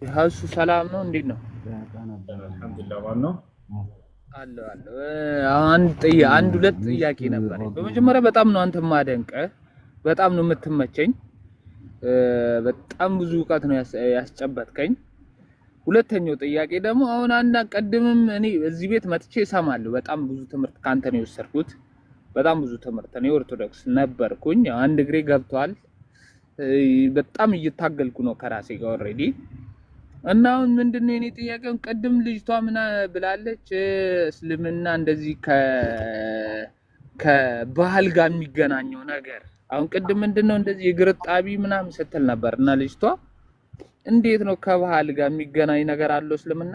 ሀሱ ሰላም ነው? እንዴት ነው? አልሐምዱሊላህ ማን ነው? አለው አንድ ሁለት ጥያቄ ነበር። በመጀመሪያ በጣም ነው አንተ ማደንቀህ፣ በጣም ነው የምትመቸኝ፣ በጣም ብዙ እውቀት ነው ያስጨበጥከኝ። ሁለተኛው ጥያቄ ደግሞ አሁን ቀድምም እኔ እዚህ ቤት መጥቼ እሰማለሁ። በጣም ብዙ ትምህርት ካንተ ነው የወሰድኩት፣ በጣም ብዙ ትምህርት። እኔ ኦርቶዶክስ ነበርኩኝ፣ አንድ እግሬ ገብቷል። በጣም እየታገልኩ ነው ከራሴ ጋር ኦልሬዲ። እና አሁን ምንድነው የኔ ጥያቄው? ቀድም ልጅቷ ምን ብላለች? እስልምና እንደዚህ ከባህል ጋር የሚገናኘው ነገር አሁን ቅድም ምንድነው እንደዚህ የእግር ጣቢ ምናምን ስትል ነበር። እና ልጅቷ እንዴት ነው ከባህል ጋር የሚገናኝ ነገር አለው እስልምና?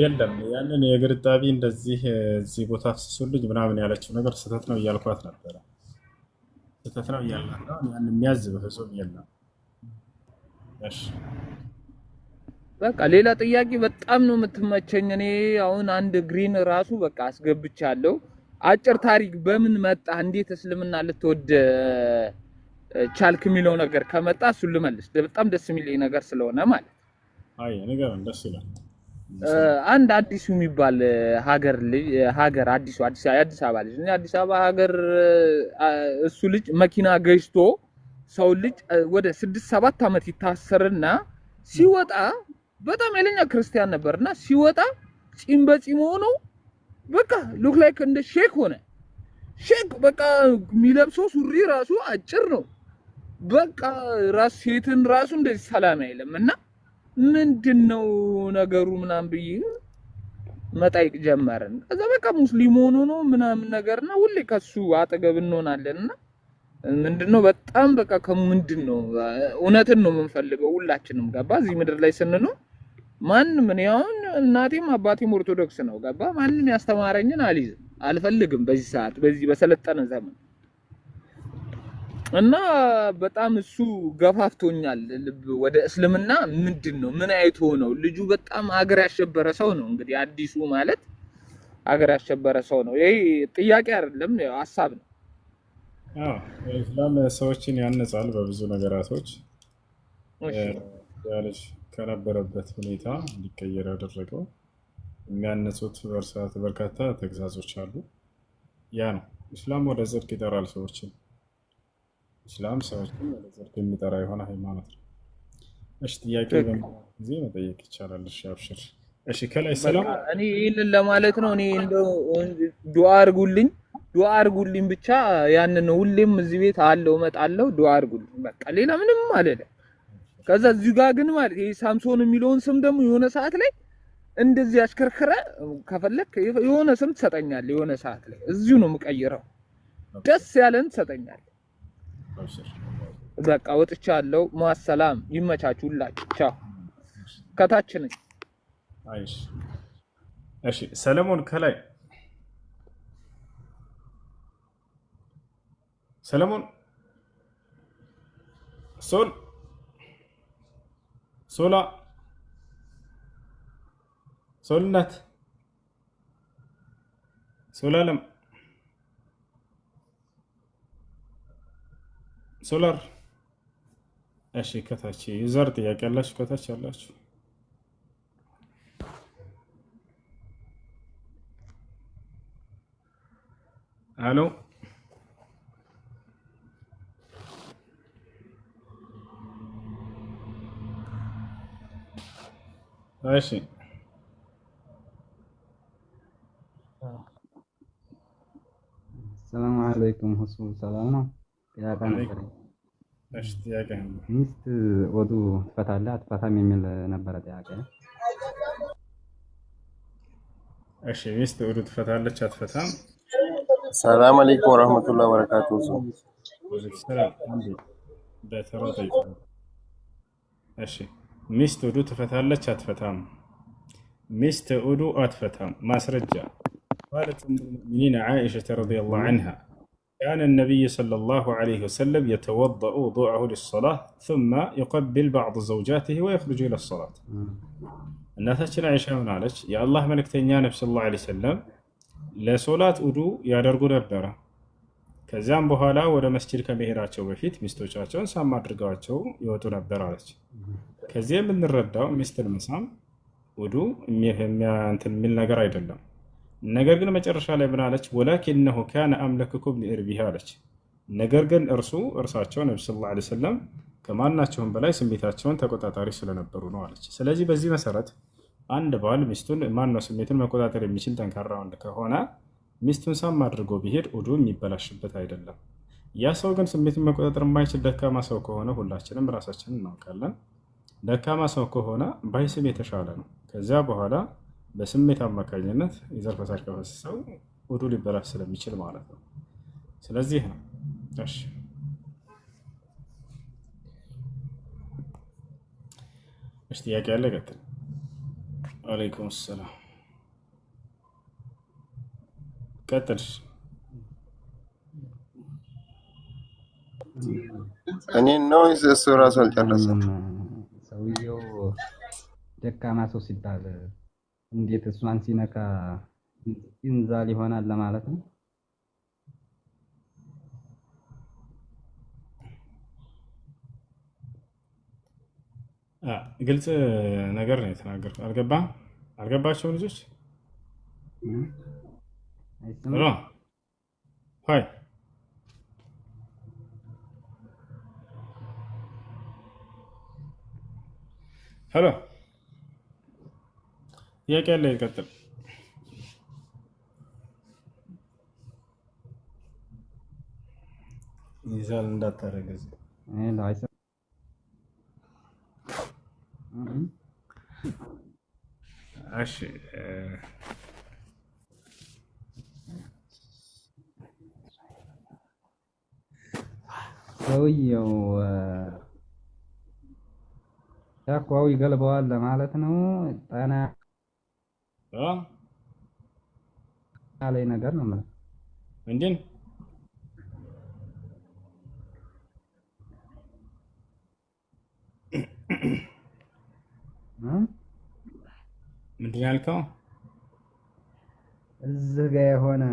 የለም ያንን የእግር ጣቢ እንደዚህ እዚህ ቦታ አፍስሱልኝ ምናምን ያለችው ነገር ስህተት ነው እያልኳት ነበረ። ስህተት ነው እያልኳት ነው። ያን የሚያዝ በፍጹም የለም። እሺ በቃ ሌላ ጥያቄ በጣም ነው የምትመቸኝ። እኔ አሁን አንድ ግሪን ራሱ በቃ አስገብቻለሁ። አጭር ታሪክ በምን መጣ እንዴት እስልምና ልትወድ ቻልክ የሚለው ነገር ከመጣ እሱን ልመልስ። በጣም ደስ የሚለኝ ነገር ስለሆነ ማለት አይ ነገር ደስ ይላል። አንድ አዲሱ የሚባል ሀገር አዲስ አበባ ልጅ እኔ አዲስ አበባ ሀገር እሱ ልጅ መኪና ገጭቶ ሰው ልጅ ወደ 6-7 ዓመት ይታሰርና ሲወጣ በጣም ኃይለኛ ክርስቲያን ነበርና ሲወጣ ጺም በጺም ሆኖ በቃ ሉክ ላይክ እንደ ሼክ ሆነ። ሼክ በቃ የሚለብሰው ሱሪ ራሱ አጭር ነው። በቃ ራስ ሴትን ራሱ እንደዚህ ሰላም አይልም። እና ምንድነው ነገሩ ምናምን ብዬ መጠየቅ ጀመርን። ከዛ በቃ ሙስሊም ሆኖ ነው ምናምን ነገርና ሁሌ ከሱ አጠገብ እንሆናለንና ምንድነው በጣም በቃ ከምንድነው እውነትን ነው የምንፈልገው ሁላችንም ገባ። እዚህ ምድር ላይ ስንኖር ማንም እኔ አሁን እናቴም አባቴም ኦርቶዶክስ ነው ገባ። ማንም ያስተማረኝን አልይዝም አልፈልግም በዚህ ሰዓት በዚህ በሰለጠነ ዘመን። እና በጣም እሱ ገፋፍቶኛል ወደ እስልምና። ምንድነው ምን አይቶ ነው ልጁ? በጣም ሀገር ያሸበረ ሰው ነው። እንግዲህ አዲሱ ማለት ሀገር ያሸበረ ሰው ነው። ይሄ ጥያቄ አይደለም ሀሳብ ነው። ኢስላም ሰዎችን ያነጻል በብዙ ነገራቶች። ያለሽ ከነበረበት ሁኔታ እንዲቀየር ያደረገው የሚያነጹት በርካታ ተግዛዞች አሉ። ያ ነው ኢስላም ወደ ጽድቅ ይጠራል ሰዎችን። ኢስላም ሰዎችን ወደ ጽድቅ የሚጠራ የሆነ ሃይማኖት ነው። እሺ ጥያቄ ጊዜ መጠየቅ ይቻላል። እሺ አብሽር። እሺ ከላይ ሰላም እኔ ይሄንን ለማለት ነው። እኔ እንደው ዱዓ አድርጉልኝ ብቻ ያንን ነው። ሁሌም እዚህ ቤት አለው እመጣለሁ። ዱዓ አድርጉልኝ በቃ ሌላ ምንም አይደለም። ከዛ እዚህ ጋር ግን ማለት ይሄ ሳምሶን የሚለውን ስም ደግሞ የሆነ ሰዓት ላይ እንደዚህ አሽከርከረ ከፈለክ የሆነ ስም ትሰጠኛለህ። የሆነ ሰዓት ላይ እዚሁ ነው የምቀይረው። ደስ ያለን ትሰጠኛለህ። በቃ ወጥቻለሁ። ማሰላም ይመቻችሁ ሁላችሁ። ቻው። ከታች ነኝ። አይሽ እሺ ሰለሞን ከላይ ሰለሞን ሶልናት ሶላለም ሶላር እሺ ከታች ዩዘር ጥያቄ ያላችሁ ከታች ያላችሁ አሎ እሺ ሰላም አለይኩም ሁሱ ሰላም ነው። ጥያቄ ነበር። እሺ ጥያቄ ሚስት ወዱ ትፈታለህ አትፈታም የሚል ነበረ ጥያቄ። እሺ ሚስት ወዱ ትፈታለች አትፈታም? ሰላም አለይኩም ወራህመቱላሂ ወበረካቱሁ። እሺ ሚስት ወዱ ትፈታለች አትፈታም? ሚስት ወዱ አትፈታም። ማስረጃ قالت ام المؤمنين عائشة رضي الله عنها كان النبي صلى الله عليه وسلم يتوضأ وضوءه للصلاة ثم يقبل بعض زوجاته ويخرج إلى الصلاة. እናታችን አይሻ ምን አለች? የአላህ መልእክተኛ ነብዩ ሰለላሁ ዐለይሂ ወሰለም ለሶላት ውዱ ያደርጉ ነበረ። ከዚያም በኋላ ወደ መስጂድ ከመሄዳቸው በፊት ሚስቶቻቸውን ሳም አድርገዋቸው ይወጡ ነበር አለች። ከዚህ የምንረዳው ሚስትን መሳም ውዱ እንትን የሚል ነገር አይደለም። ነገር ግን መጨረሻ ላይ ምን አለች? ወላኪነሁ ካነ አምለክኩም ሊእርቢሃ አለች። ነገር ግን እርሳቸው ነቢ ሰለላሁ ዐለይሂ ወሰለም ከማናቸውም በላይ ስሜታቸውን ተቆጣጣሪ ስለነበሩ ነው አለች። ስለዚህ በዚህ መሰረት አንድ ባል ሚስቱን ማነው ስሜቱን መቆጣጠር የሚችል ጠንካራ ወንድ ከሆነ ሚስቱን ሳም አድርጎ ቢሄድ ውዱ የሚበላሽበት አይደለም። ያ ሰው ግን ስሜቱን መቆጣጠር የማይችል ደካማ ሰው ከሆነ ሁላችንም ራሳችንን እናውቃለን። ደካማ ሰው ከሆነ ባይስም የተሻለ ነው። ከዚያ በኋላ በስሜት አማካኝነት የዘር ፈሳሽ ከፈሰሰው ውዱ ሊበላሽ ስለሚችል ማለት ነው። ስለዚህ ነው። እሺ ጥያቄ ያለ ቀጥል። ወአለይኩም ሰላም ቀጥል። እኔ ነው እሱ ራሱ አልጨረሰም። ሰውየው ደካማ ሰው ሲባል እንዴት እሷን ሲነካ ኢንዛል ይሆናል ለማለት ነው? ግልጽ ነገር ነው የተናገርኩት። አልገባቸውም ልጆች? ሆይ ሄሎ፣ ጥያቄ ያለ ይቀጥል። ይዛል እንዳታረገዝ እሺ ሰውየው ተቋው ይገልበዋል ለማለት ነው። ጣና ላይ ነገር ነው ማለት ምንድን ምንድን ያልከው? እዚህ ጋር የሆነ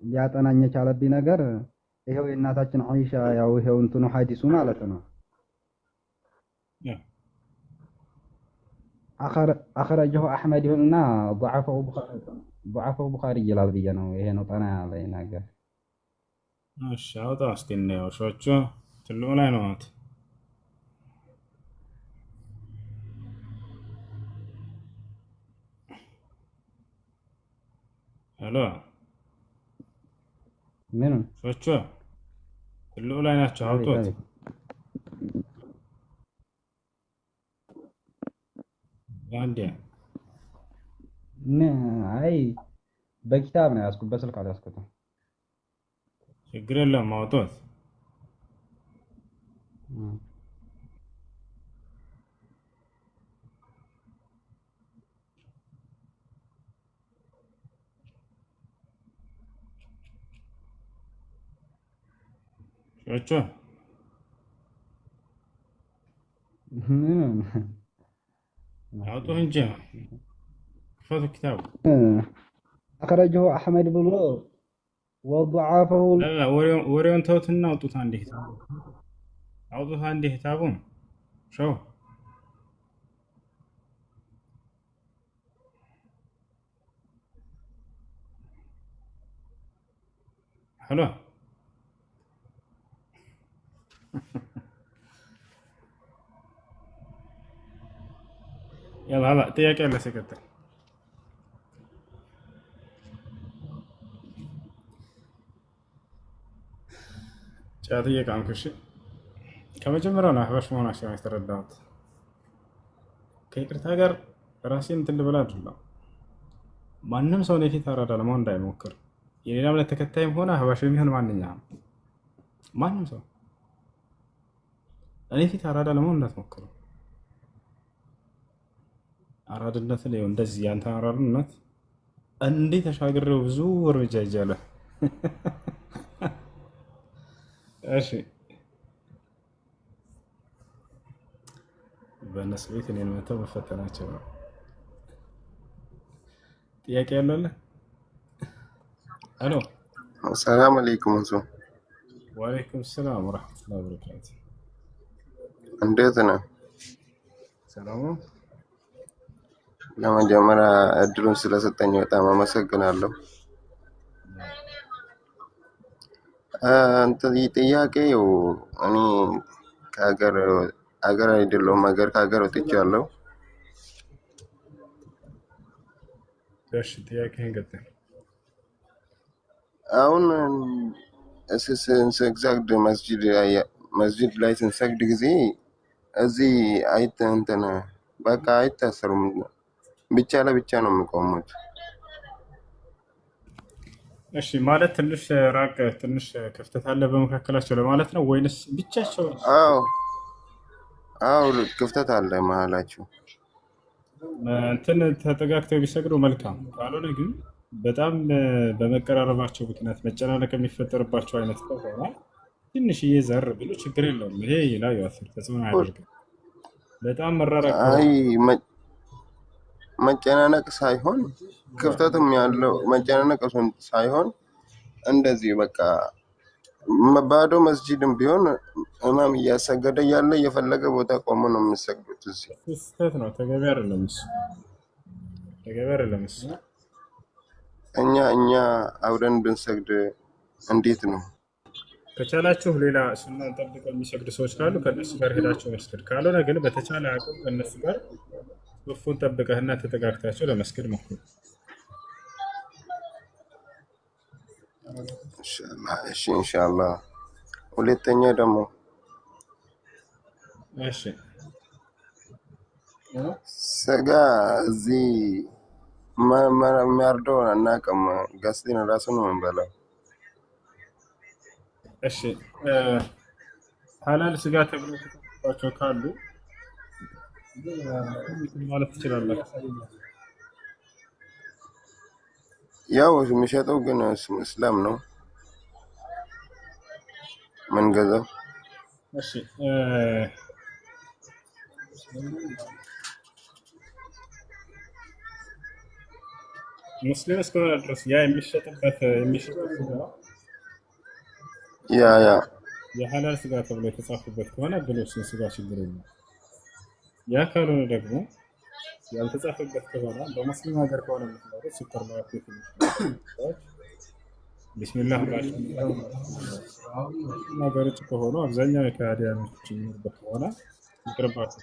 ሊያጠናኝ የቻለብኝ ነገር ይሄው የእናታችን አይሻ ያው ይሄው እንትኑ ሐዲሱ ማለት ነው። አخرجه احمد እና ضعفه ቡኻሪ ይላል ብዬ ነው። ይሄ ነው ጣና ላይ ነገር። እሺ አውጣ እስቲ ነው ሾቹ ትልቁ ላይ ነው ማለት ሄሎ ምን ሾቹ ትልቁ ላይ ናቸው። አውጡት። አንዴ አይ በኪታብ ነው ያዝኩት፣ በስልክ አልያዝኩትም። ችግር የለም አውጡት። ሾቹ አውጡት እንጂ ክፈቱ ኪታቡ። አخرجه احمد ብሎ وضعفه لا ወሬውን ተውትና አውጡት አንዴ ኪታቡ አውጡት አንዴ ኪታቡን ሾው ሄሎ يلا هلا ጥያቄ አለ ሲቀጥል ጫት እየቃምክ እሺ ከመጀመሪያው ነው አህባሽ መሆናቸውን የተረዳሁት ከይቅርታ ጋር ራሴን እንትን ልበላ አይደለም ማንም ሰው ነፊት አራዳ ለመሆን እንዳይሞክር የሌላ እምነት ተከታይም ሆነ አህባሽ የሚሆን ማንም ሰው እኔ ፊት አራዳ ለመሆን እንዳትሞክሩ አራድነት ነው እንደዚህ ያንተ አራድነት እንዴ ተሻግረው ብዙ እርምጃ ይጃለ እሺ በእነሱ ቤት እኔን መተው መፈተናቸው ነው ጥያቄ ያለው ሄሎ ሰላም አለይኩም እንሱ ወአለይኩም ሰላም ወራህመቱላሂ ወበረካቱ እንዴት ነህ ሰላም ነው። ለመጀመሪያ እድሉን ስለሰጠኝ በጣም አመሰግናለሁ። እንትን ጥያቄው እኔ ከሀገር አይደለሁም፣ ከሀገር ወጥቻለሁ። እሺ ጥያቄህን ቀጥል። አሁን ስንሰግድ መስጂድ ላይ ስንሰግድ ጊዜ እዚህ እንትን በቃ አይታሰሩም፣ ብቻ ለብቻ ነው የሚቆሙት። እሺ ማለት ትንሽ ራቅ ትንሽ ክፍተት አለ በመካከላቸው ለማለት ነው ወይንስ ብቻቸው? አዎ ክፍተት አለ መሀላቸው። እንትን ተጠጋግተው ቢሰግዱ መልካም፣ ካልሆነ ግን በጣም በመቀራረባቸው ምክንያት መጨናነቅ የሚፈጠርባቸው አይነት ከሆነ ትንሽዬ ዘር ብሎ ችግር የለውም። ይሄ ላይ ያፈር ተጽዕኖ አያደርግም። በጣም መራራቅ መጨናነቅ ሳይሆን ክፍተትም ያለው መጨናነቅ ሳይሆን እንደዚህ በቃ ባዶ መስጂድም ቢሆን ኢማም እያሰገደ ያለ የፈለገ ቦታ ቆሞ ነው የሚሰግዱት። እዚህ ስህተት ነው፣ ተገቢ አይደለም። እሱ እኛ አብረን ብንሰግድ እንዴት ነው? ከቻላችሁ ሌላ ሱናን ጠብቀው የሚሰግዱ ሰዎች ካሉ ከእነሱ ጋር ሄዳቸው መስገድ፣ ካልሆነ ግን በተቻለ አቅም ከእነሱ ጋር ሶፉን ጠብቀህና ተጠጋግታቸው ለመስገድ ሞክሩ። እሺ ኢንሻአላህ። ሁለተኛ ደግሞ ስጋ እዚህ የሚያርደው አናውቅም። ገዝተን እራሱ ነው የምንበላው። እሺ ሐላል ስጋ ተብሎ ተጠቅሷቸው ካሉ ማለት ትችላላችሁ። ያው የሚሸጠው ግን እስላም ነው መንገዛው። እሺ ሙስሊም እስከሆነ ድረስ ያ የሚሸጥበት ስጋ ያ የሐላል ስጋ ተብሎ የተጻፈበት ከሆነ ብሎስ ስጋ ችግር የለም። ያ ካልሆነ ደግሞ ያልተጻፈበት ከሆነ በሙስሊም ሀገር ከሆነ የምትኖሩት ሱፐር ማርኬት ቢስሚላህ ሀገሮች ከሆኑ አብዛኛው የካዲያኖች የሚኖርበት ከሆነ ይቅርባቸው።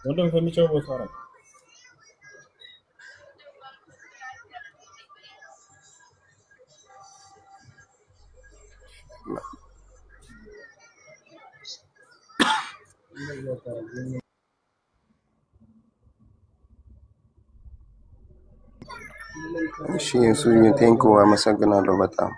ወንድም ከሚጨው ቦታ ነው። እሺ እሱ ቴንኩ አመሰግናለሁ በጣም።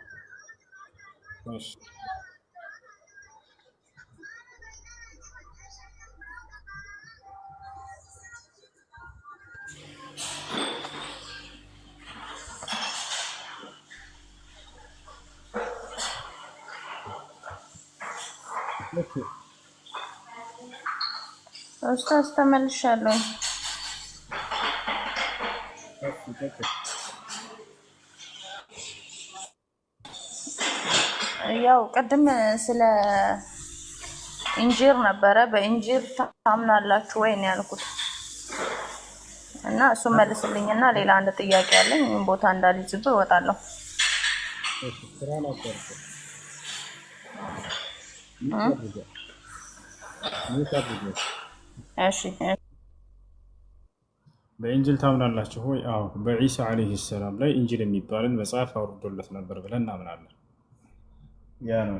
ኡስታዝ ተመልሻለሁ። ያው ቅድም ስለ ኢንጂር ነበረ። በኢንጂር ታምናላችሁ ወይ ነው ያልኩት እና እሱ መልስልኝና ሌላ አንድ ጥያቄ አለኝ። ቦታ እንዳልይዝብ እወጣለሁ። እሺ በኢንጂል ታምናላችሁ ወይ? አዎ በኢሳ አለይሂ ሰላም ላይ ኢንጂል የሚባልን መጽሐፍ አውርዶለት ነበር ብለን እናምናለን። ያ ነው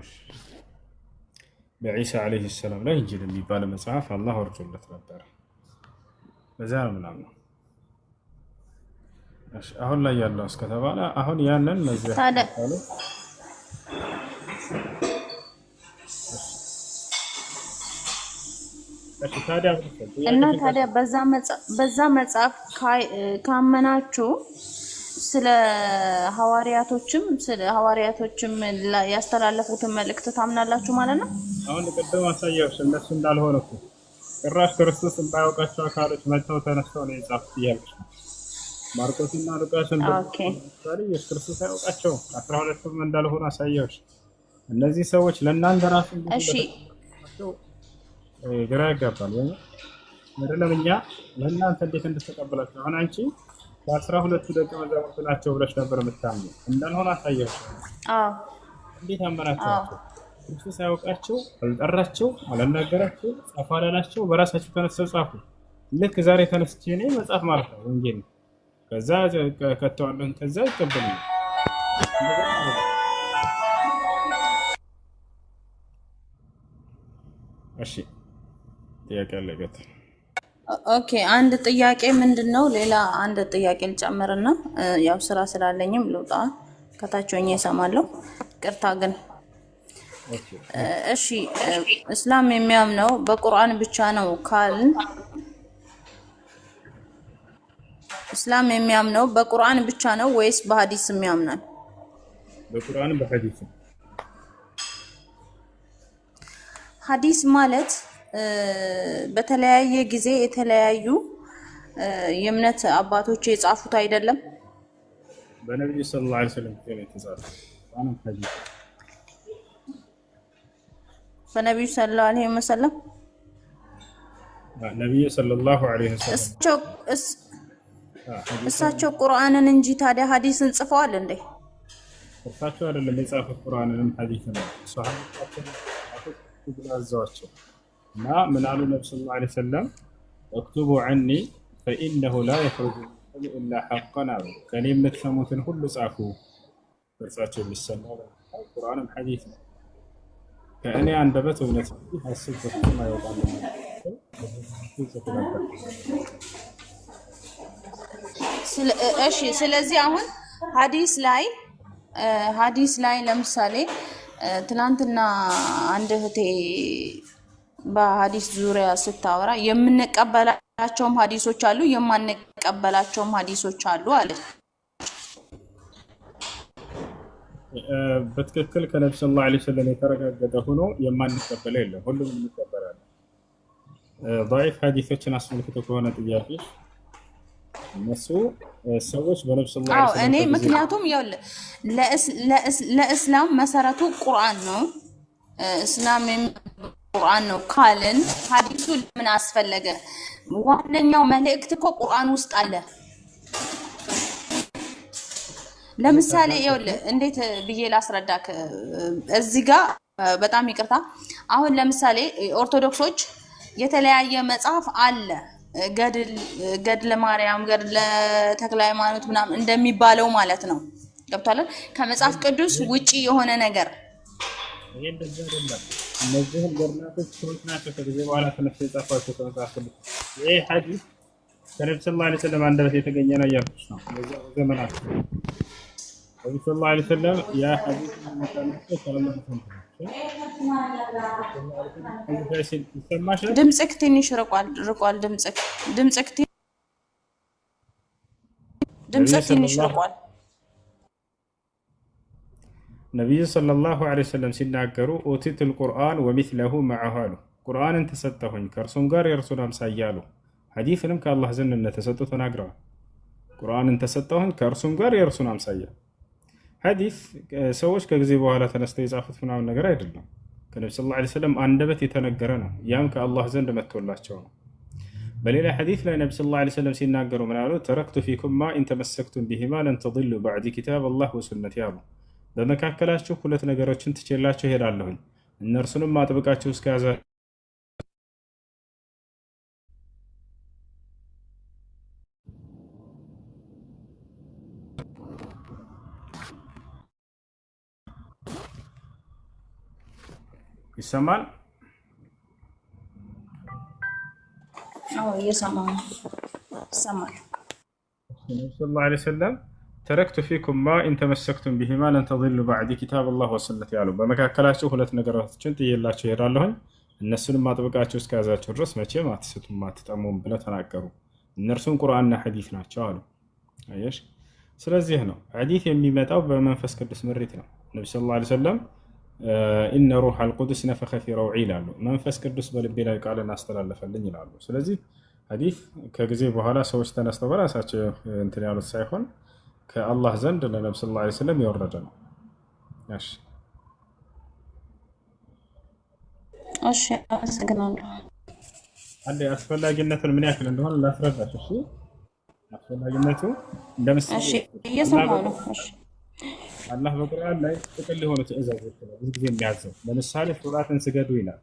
በኢሳ አለይሂ ሰላም ላይ ኢንጂል የሚባል መጽሐፍ አላህ አውርዶለት ነበር። በዛ ነው ምናምን። እሺ አሁን ላይ ያለው እስከተባለ አሁን ያንን መዝህ እና ታዲያ በዛ መጽሐፍ ካመናችሁ ስለ ሐዋርያቶችም ያስተላለፉትን መልእክት ታምናላችሁ ማለት ነው። አሁን ቅድም አሳያችሁ እነሱ እንዳልሆነ እኮ ጭራሽ ክርስቶስ እንዳያውቃቸው አካሎች መጥተው ተነስተው ነው የጻፉት እያልኩ ማርቆስና ሉቃስን ኢየሱስ ክርስቶስ ያውቃቸው 12ቱም እንዳልሆነ አሳያችሁ። እነዚህ ሰዎች ለእናንተ ራሱ እሺ ግራ ያጋባል ወይ? አይደለም እኛ ለእናንተ እንዴት እንድትቀበላችሁ አሁን አንቺ በ12 ደቀ መዛሙርት ናቸው ብለሽ ነበር የምታምኑ እንዳልሆነ አሳያችሁ። አዎ እንዴት አዎ አመናችኋቸው? ክርስቶስ ሳያውቃቸው አልጠራቸው፣ አላናገራቸው፣ ጻፉ አላላቸው፣ በራሳቸው ተነስተው ጻፉ። ልክ ዛሬ ተነስቼ እኔ መጻፍ ማለት ነው ወንጌል ነው። ከዛ ከተዋለን ከዛ ይቀበሉኝ። እሺ ጥያቄ አለበት። ኦኬ አንድ ጥያቄ ምንድነው? ሌላ አንድ ጥያቄ ልጨምርና ያው ስራ ስላለኝም ልውጣ። ከታች ሆኜ እሰማለሁ። ቅርታ ግን እሺ እስላም የሚያምነው በቁርአን ብቻ ነው ካልን እስላም የሚያምነው በቁርአን ብቻ ነው ወይስ በሐዲስም ያምናል? በቁርአን በሐዲስም። ሐዲስ ማለት በተለያየ ጊዜ የተለያዩ የእምነት አባቶች የጻፉት አይደለም? በነብዩ ሰለላሁ ዐለይሂ ወሰለም የተጻፈ ቁርአን ሐዲስ በነብዩ ሰለላሁ ዐለይሂ ወሰለም ነብዩ ሰለላሁ ዐለይሂ ወሰለም እሳቸው ቁርአንን እንጂ ታዲያ ሐዲስን ጽፈዋል እንዴ? እርሳቸው አይደለም የጻፉት ቁርአንንም ሐዲስን ሷሃቦቻቸው አዘዋቸው እና ምን አሉ ነብዩ ሰለላሁ ዐለይሂ ወሰለም እክቱቡ ዐኒ ፈኢነሁ ላ የኽሩጁ ኢላ ሐቀን አሉ። ከእኔ የምትሰሙትን ሁሉ ጻፉ። እርሳቸው የሚሰማው ቁርአንም ሐዲስ ነው። ከእኔ አንደበት እውነት ሐሰት በፍጹም አይወጣም። እሺ ስለዚህ አሁን ሐዲስ ላይ ለምሳሌ ትናንትና አንድ እህቴ በሐዲስ ዙሪያ ስታወራ የምንቀበላቸውም ሐዲሶች አሉ የማንቀበላቸውም ሐዲሶች አሉ አለች። በትክክል ከነብዩ ሰለላሁ ዐለይሂ ወሰለም የተረጋገጠ ሆኖ የማንቀበለው የለም፣ ሁሉም እንቀበላለን። ضعيف ሐዲሶችን አስመልክቶ ከሆነ ጥያቄ እነሱ ሰዎች በነብዩ ሰለላሁ ዐለይሂ ወሰለም እኔ ምክንያቱም ያው ለእስላም መሰረቱ ቁርአን ነው። እስላም ቁርአን ነው ካልን ሐዲሱ ለምን አስፈለገ? ዋነኛው መልእክት እኮ ቁርአን ውስጥ አለ። ለምሳሌ ይኸውልህ እንዴት ብዬ ላስረዳክ እዚህ ጋር በጣም ይቅርታ። አሁን ለምሳሌ ኦርቶዶክሶች የተለያየ መጽሐፍ አለ ገድለ ማርያም ገድለ ተክለ ሃይማኖት ምናምን እንደሚባለው ማለት ነው። ገብቷል? ከመጽሐፍ ቅዱስ ውጪ የሆነ ነገር ይሄ እንደዛ አይደለም። እነዚህ ገድላቶች ሰዎች ናቸው ከጊዜ በኋላ ተነስተው የጻፏቸው ከመጽሐፍ ቅዱስ። ይሄ ሐዲስ ከነብዩ ሰለላሁ ዐለይሂ ወሰለም አንደበት የተገኘ ነው እያልኩሽ ነው። በዛ ዘመናት ነብዩ ሰለላሁ ዐለይሂ ወሰለም ያ ሐዲስ መጣናቸው ሰለላሁ ዐለይሂ ወሰለም ድምፅክ ትንሽ ርቋል። ድምፅክ ትንሽ ርቋል። ነብዩ ሰለላሁ ዐለይሂ ወሰለም ሲናገሩ ኦቲቱል ቁርአን ወሚስለሁ መዐሁ አሉ። ቁርአንን ተሰጠሁኝ ከእርሱም ጋር የእርሱን አምሳያ አሉ። ሐዲስንም ከአላህ ዘንድ እንደተሰጡ ተናግረዋል። ቁርአንን ተሰጠሁኝ ከእርሱም ጋር የእርሱን አምሳያ። ሐዲስ ሰዎች ከጊዜ በኋላ ተነስተው የጻፉት ምናምን ነገር አይደለም። ከነብዩ ሰለላሁ ዐለይሂ ወሰለም አንደበት የተነገረ ነው። ያም ከአላህ ዘንድ መጥቶላቸው ነው። በሌላ ሐዲስ ላይ ነብዩ ሰለላሁ ዐለይሂ ወሰለም ሲናገሩ ምን አሉ? ተረክቱ ፊኩም ማ ኢን ተመሰክቱም ቢሂማ ለን ተضሉ በዕዲ ኪታበላህ ወሱነቲ አሉ። በመካከላችሁ ሁለት ነገሮችን ትቼላችሁ እሄዳለሁኝ እነርሱንም አጥብቃችሁ እስከያዘ ይሰማል። እየሰማሁ ይሰማል። ነብዩ ሰለላሁ ዐለይሂ ወሰለም ተረክቱ ፊኩም ማ ኢን ተመሰክቱም ቢሂማ ለን ተضሉ በዕዲ ኪታበላህ ወሱነቲ አሉ። በመካከላችሁ ሁለት ነገሮችን ጥዬላችሁ እሄዳለሁኝ እነሱንም አጥብቃችሁ እስከያዛችሁ ድረስ መቼም አትስቱም አትጠሙም ብለው ተናገሩ። እነርሱም ቁርአንና ሐዲስ ናቸው አሉ። አየሽ፣ ስለዚህ ነው ሐዲስ የሚመጣው በመንፈስ ቅዱስ ምሪት ነው። ነብዩ ሰለላሁ ዐለይሂ ወሰለም ኢነ ሩሐል ቁዱስ ነፈኸ ፊ ረውዒ ይላሉ። መንፈስ ቅዱስ በልቤ ላይ ቃልን አስተላለፈልኝ ይላሉ። ስለዚህ ሐዲስ ከጊዜ በኋላ ሰዎች ተነስተው በራሳቸው እንትን ያሉት ሳይሆን ከአላህ ዘንድ ለነብዩ ሰለላሁ ዐለይሂ ወሰለም የወረደ ነው። እሺ አመሰግናለሁ። አንዴ አስፈላጊነቱን ምን ያክል እንደሆነ ላስረዳችሁ። እሺ አስፈላጊነቱ እንደምሳሌ እሺ አላህ እየሰማሁ ነው። እሺ አላህ በቁርአን ላይ ጥቅል የሆኑ ትእዛዞች ነው ብዙ ጊዜ የሚያዘው። ለምሳሌ ሶላትን ስገዱ ይላል።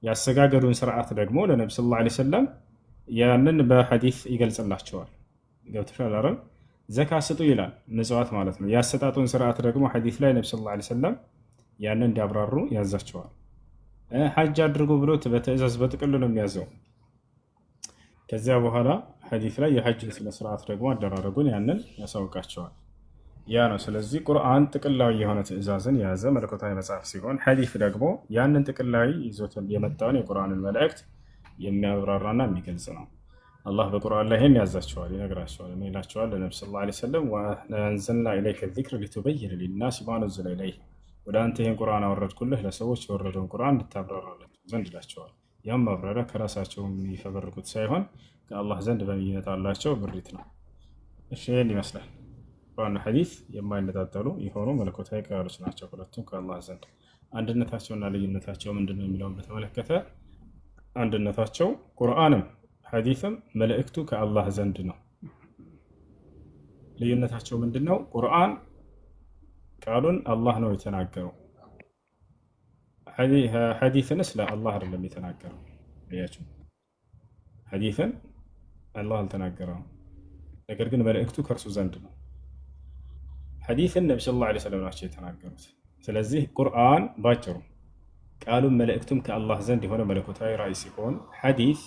ያሰጋገዱን ስርዓት ደግሞ ለነብዩ ሰለላሁ ዐለይሂ ወሰለም ያንን በሐዲስ ይገልጽላቸዋል። ገብቶሻል አይደል? ዘካ ስጡ ይላል፣ ምጽዋት ማለት ነው። ያሰጣጡን ስርዓት ደግሞ ሐዲስ ላይ ነብዩ ሰለላሁ ዐለይሂ ወሰለም ያንን እንዲያብራሩ ያዛቸዋል። ሐጅ አድርጉ ብሎ በትእዛዝ በጥቅሉ ነው የሚያዘው። ከዚያ በኋላ ሐዲስ ላይ የሐጅ ስነ ስርዓት ደግሞ አደራረጉን ያንን ያሳውቃቸዋል። ያ ነው። ስለዚህ ቁርአን ጥቅላዊ የሆነ ትእዛዝን የያዘ መለኮታዊ መጽሐፍ ሲሆን ሐዲስ ደግሞ ያንን ጥቅላዊ ይዞት የመጣውን የቁርአንን መልእክት የሚያብራራና የሚገልጽ ነው። አላህ በቁርአን ላይ ይህን ያዛቸዋል፣ ይነግራቸዋል። ምን ይላቸዋል? ለነብዩ ሰለላሁ ዐለይሂ ወሰለም ወአንዘልና ኢለይከ ዚክረ ሊቱበይነ ሊናሲ ማ ኑዚለ ኢለይሂም፣ ወደ አንተ ይህን ቁርአን አወረድኩልህ ለሰዎች የወረደውን ቁርአን እንድታብራራላቸው ዘንድ ይላቸዋል። ያም ማብራሪያ ከራሳቸው የሚፈበርኩት ሳይሆን ከአላህ ዘንድ በሚመጣላቸው ብሪት ነው። እሺ ይህን ይመስላል። ቁርአንና ሐዲስ የማይነጣጠሉ የሆኑ መለኮታዊ ቃሎች ናቸው። ሁለቱም ከአላህ ዘንድ አንድነታቸውና ልዩነታቸው ምንድን ነው የሚለውን በተመለከተ አንድነታቸው ቁርአንም ሐዲስም መልእክቱ ከአላህ ዘንድ ነው። ልዩነታቸው ምንድን ነው? ቁርአን ቃሉን አላህ ነው የተናገረው፣ ሐዲስንስ ለአላህ አይደለም የተናገረው። ያቸው ሐዲስን አላህ አልተናገረውም፣ ነገር ግን መልእክቱ ከእርሱ ዘንድ ነው። ሐዲስን ነብዩ ሰለላሁ ዐለይሂ ወሰለም ናቸው የተናገሩት። ስለዚህ ቁርአን ባጭሩ ቃሉን መልእክቱም ከአላህ ዘንድ የሆነ መለኮታዊ ራእይ ሲሆን ሐዲስ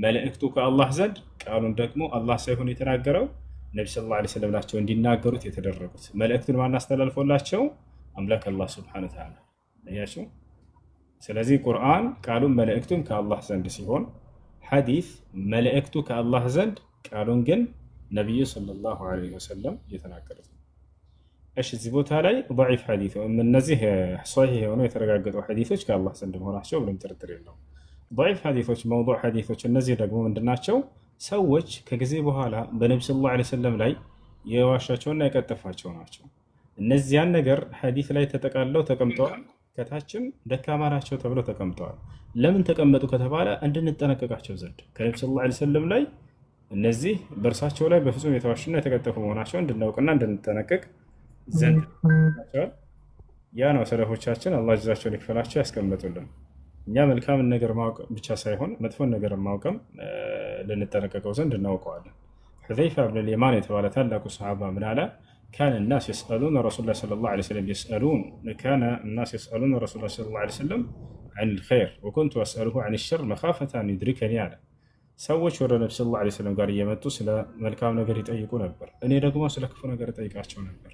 መልእክቱ ከአላህ ዘንድ ቃሉን ደግሞ አላህ ሳይሆን የተናገረው ነብዩ ሰለላሁ ዐለይሂ ወሰለም ናቸው እንዲናገሩት የተደረጉት። መልእክቱን ማን አስተላልፎላቸው? አምላክ አላህ ሱብሓነሁ ወተዓላ። አያችሁ። ስለዚህ ቁርአን ቃሉን መልእክቱም ከአላህ ዘንድ ሲሆን ሐዲስ መልእክቱ ከአላህ ዘንድ ቃሉን ግን ነብዩ ሰለላሁ ዐለይሂ ወሰለም የተናገሩት። እሺ እዚህ ቦታ ላይ ضعيف ሐዲስ እነዚህ ሷሂህ የሆኑ የተረጋገጡ ሐዲሶች ከአላህ ዘንድ መሆናቸው ምንም ጥርጥር የለውም። ضعيف ሐዲሶች መውዱዕ ሐዲሶች እነዚህ ደግሞ ምንድናቸው? ሰዎች ከጊዜ በኋላ በነብዩ ሰለላሁ ዐለይሂ ወሰለም ላይ የዋሻቸውና የቀጠፏቸው ናቸው። እነዚያን ነገር ሐዲስ ላይ ተጠቃለው ተቀምጠዋል። ከታችም ደካማ ናቸው ተብለው ተቀምጠዋል። ለምን ተቀመጡ ከተባለ እንድንጠነቀቃቸው ዘንድ ከነብዩ ሰለላሁ ዐለይሂ ወሰለም ላይ እነዚህ በእርሳቸው ላይ በፍጹም የተዋሹና የተቀጠፉ መሆናቸው እንድናውቅና እንድንጠነቀቅ ዘንድ ያ ነው ሰለፎቻችን አላህ ጀዛቸውን ይክፈላቸው ያስቀመጡልን። እኛ መልካምን ነገር ማወቅ ብቻ ሳይሆን መጥፎን ነገር ማወቅም ልንጠነቀቀው ዘንድ እናውቀዋለን። ሁዘይፋ ብን ልየማን የተባለ ታላቁ ሰሃባ ምን አለ? ካነ الناس يسألون رسول الله صلى الله عليه وسلم كان الناس يسألون رسول الله صلى الله عليه وسلم عن الخير وكنت أسأله عن الشر مخافة أن يدركني አለ። ሰዎች ወደ ነብዩ ሰለላሁ ዐለይሂ ወሰለም ጋር እየመጡ ስለ መልካም ነገር ይጠይቁ ነበር፣ እኔ ደግሞ ስለ ክፉ ነገር እጠይቃቸው ነበር።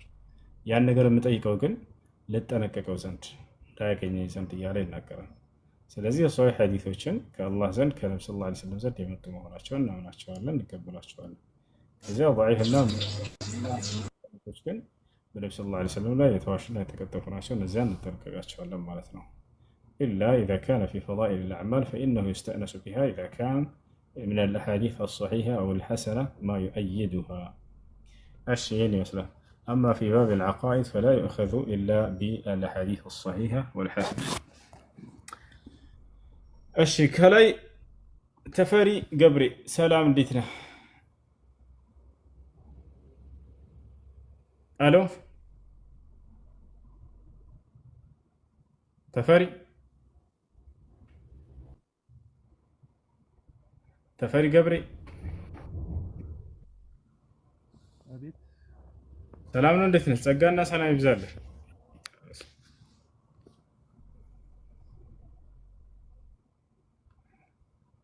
ያን ነገር የምጠይቀው ግን ልጠነቀቀው ዘንድ እንዳያገኘኝ ዘንድ እያለ ይናገራል። ስለዚህ የሷሂህ ሐዲሶችን ከአላህ ዘንድ ከነብዩ ሰለላሁ ዐለይሂ ወሰለም ዘንድ የመጡ መሆናቸውን እናምናቸዋለን፣ እንቀበላቸዋለን። እዚያ ضعيفና ሐዲሶች ግን በነብዩ ሰለላሁ ዐለይሂ ወሰለም ላይ የተዋሹና የተቀጠፉ ናቸው። እነዚያን እንጠነቀቃቸዋለን ማለት ነው። إلا إذا كان في فضائل الأعمال فإنه يستأنس بها إذا كان من الأحاديث الصحيحة أو الحسنة ما يؤيدها. الشيء مثلا أما في باب العقائد فلا يؤخذ إلا بالأحاديث الصحيحة والحسنة. الشيء كلاي تفري قبري سلام ديتنا. ألو تفري قبري ሰላም ነው። እንዴት ነህ? ጸጋና ሰላም ይብዛልህ።